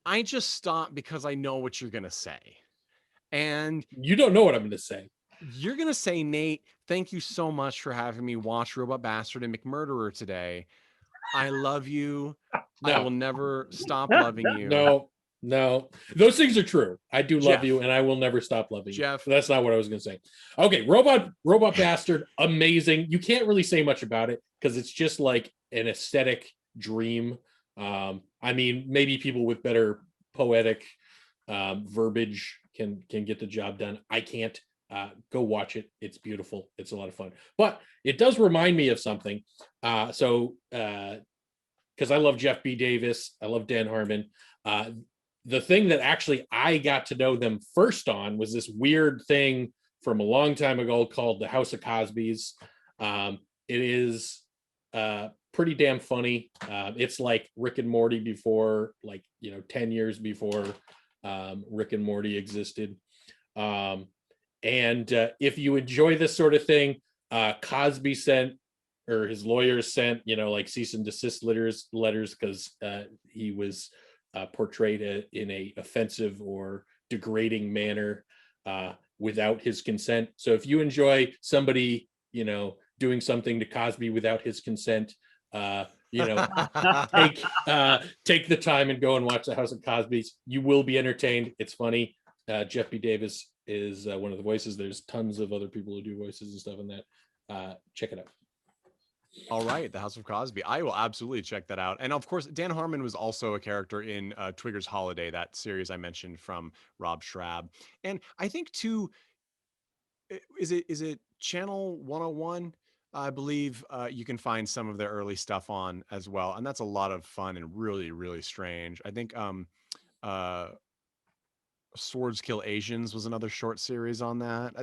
I just stop because I know what you're going to say. And you don't know what I'm going to say. You're going to say, Nate, thank you so much for having me watch Robot Bastard and McMurderer today. I love you. No. I will never stop loving you. No. Those things are true. I do love you, and I will never stop loving you. Jeff. That's not what I was going to say. Okay, Robot Bastard, amazing. You can't really say much about it because it's just like an aesthetic dream. I mean, maybe people with better poetic verbiage can get the job done. I can't. Go watch it. It's beautiful. It's a lot of fun. But it does remind me of something. Because I love Jeff B. Davis. I love Dan Harmon. The thing that actually I got to know them first on was this weird thing from a long time ago called The House of Cosby's. It is pretty damn funny. It's like Rick and Morty before, like, 10 years before Rick and Morty existed. And if you enjoy this sort of thing, Cosby sent, or his lawyers sent, like cease and desist letters because he was portrayed in a offensive or degrading manner without his consent. So if you enjoy somebody, doing something to Cosby without his consent, take the time and go and watch The House of Cosby's. You will be entertained. It's funny. Jeff B. Davis is one of the voices. There's tons of other people who do voices and stuff in that. Check it out. All right, The House of Cosby. I will absolutely check that out. And of course, Dan Harmon was also a character in Twigger's Holiday, that series I mentioned from Rob Schrab. And I think too, is it Channel 101? I believe you can find some of their early stuff on as well. And that's a lot of fun and really, really strange. I think Swords Kill Asians was another short series on that.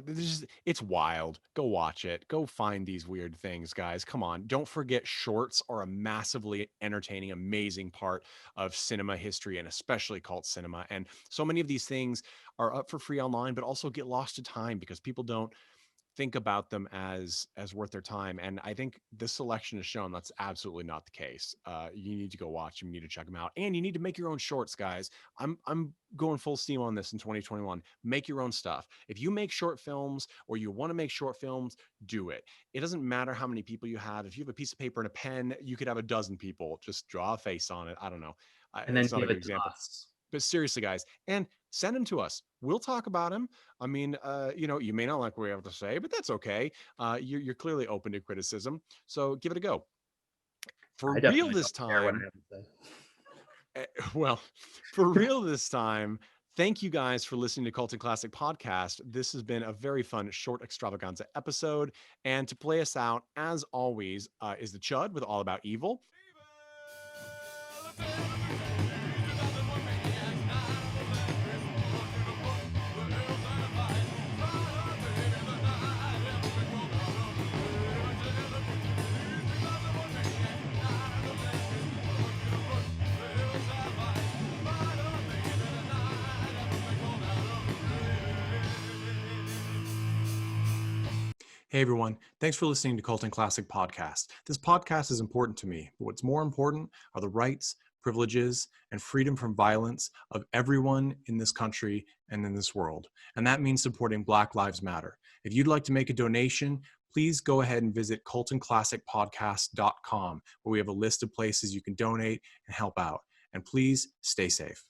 It's wild. Go watch it. Go find these weird things, guys. Come on. Don't forget, shorts are a massively entertaining, amazing part of cinema history, and especially cult cinema. And so many of these things are up for free online, but also get lost to time because people don't think about them as worth their time. And I think this selection has shown that's absolutely not the case. You need to go watch them. You need to check them out, and you need to make your own shorts, guys. I'm going full steam on this in 2021. Make your own stuff. If you make short films or you want to make short films, do it. It doesn't matter how many people you have. If you have a piece of paper and a pen, you could have a dozen people. Just draw a face on it. I don't know. And then It's not a give good it to example. us. But seriously, guys, and send them to us. We'll talk about them. I mean, you may not like what we have to say, but that's okay. You're clearly open to criticism, so give it a go. For I real definitely this don't care what I time, have to say. well, for real this time, thank you guys for listening to Cult and Classic Podcast. This has been a very fun short extravaganza episode. And to play us out, as always, is the Chud with All About Evil. Hey everyone, thanks for listening to Cult and Classic Podcast. This podcast is important to me, but what's more important are the rights, privileges, and freedom from violence of everyone in this country and in this world. And that means supporting Black Lives Matter. If you'd like to make a donation, please go ahead and visit cultandclassicpodcast.com, where we have a list of places you can donate and help out. And please stay safe.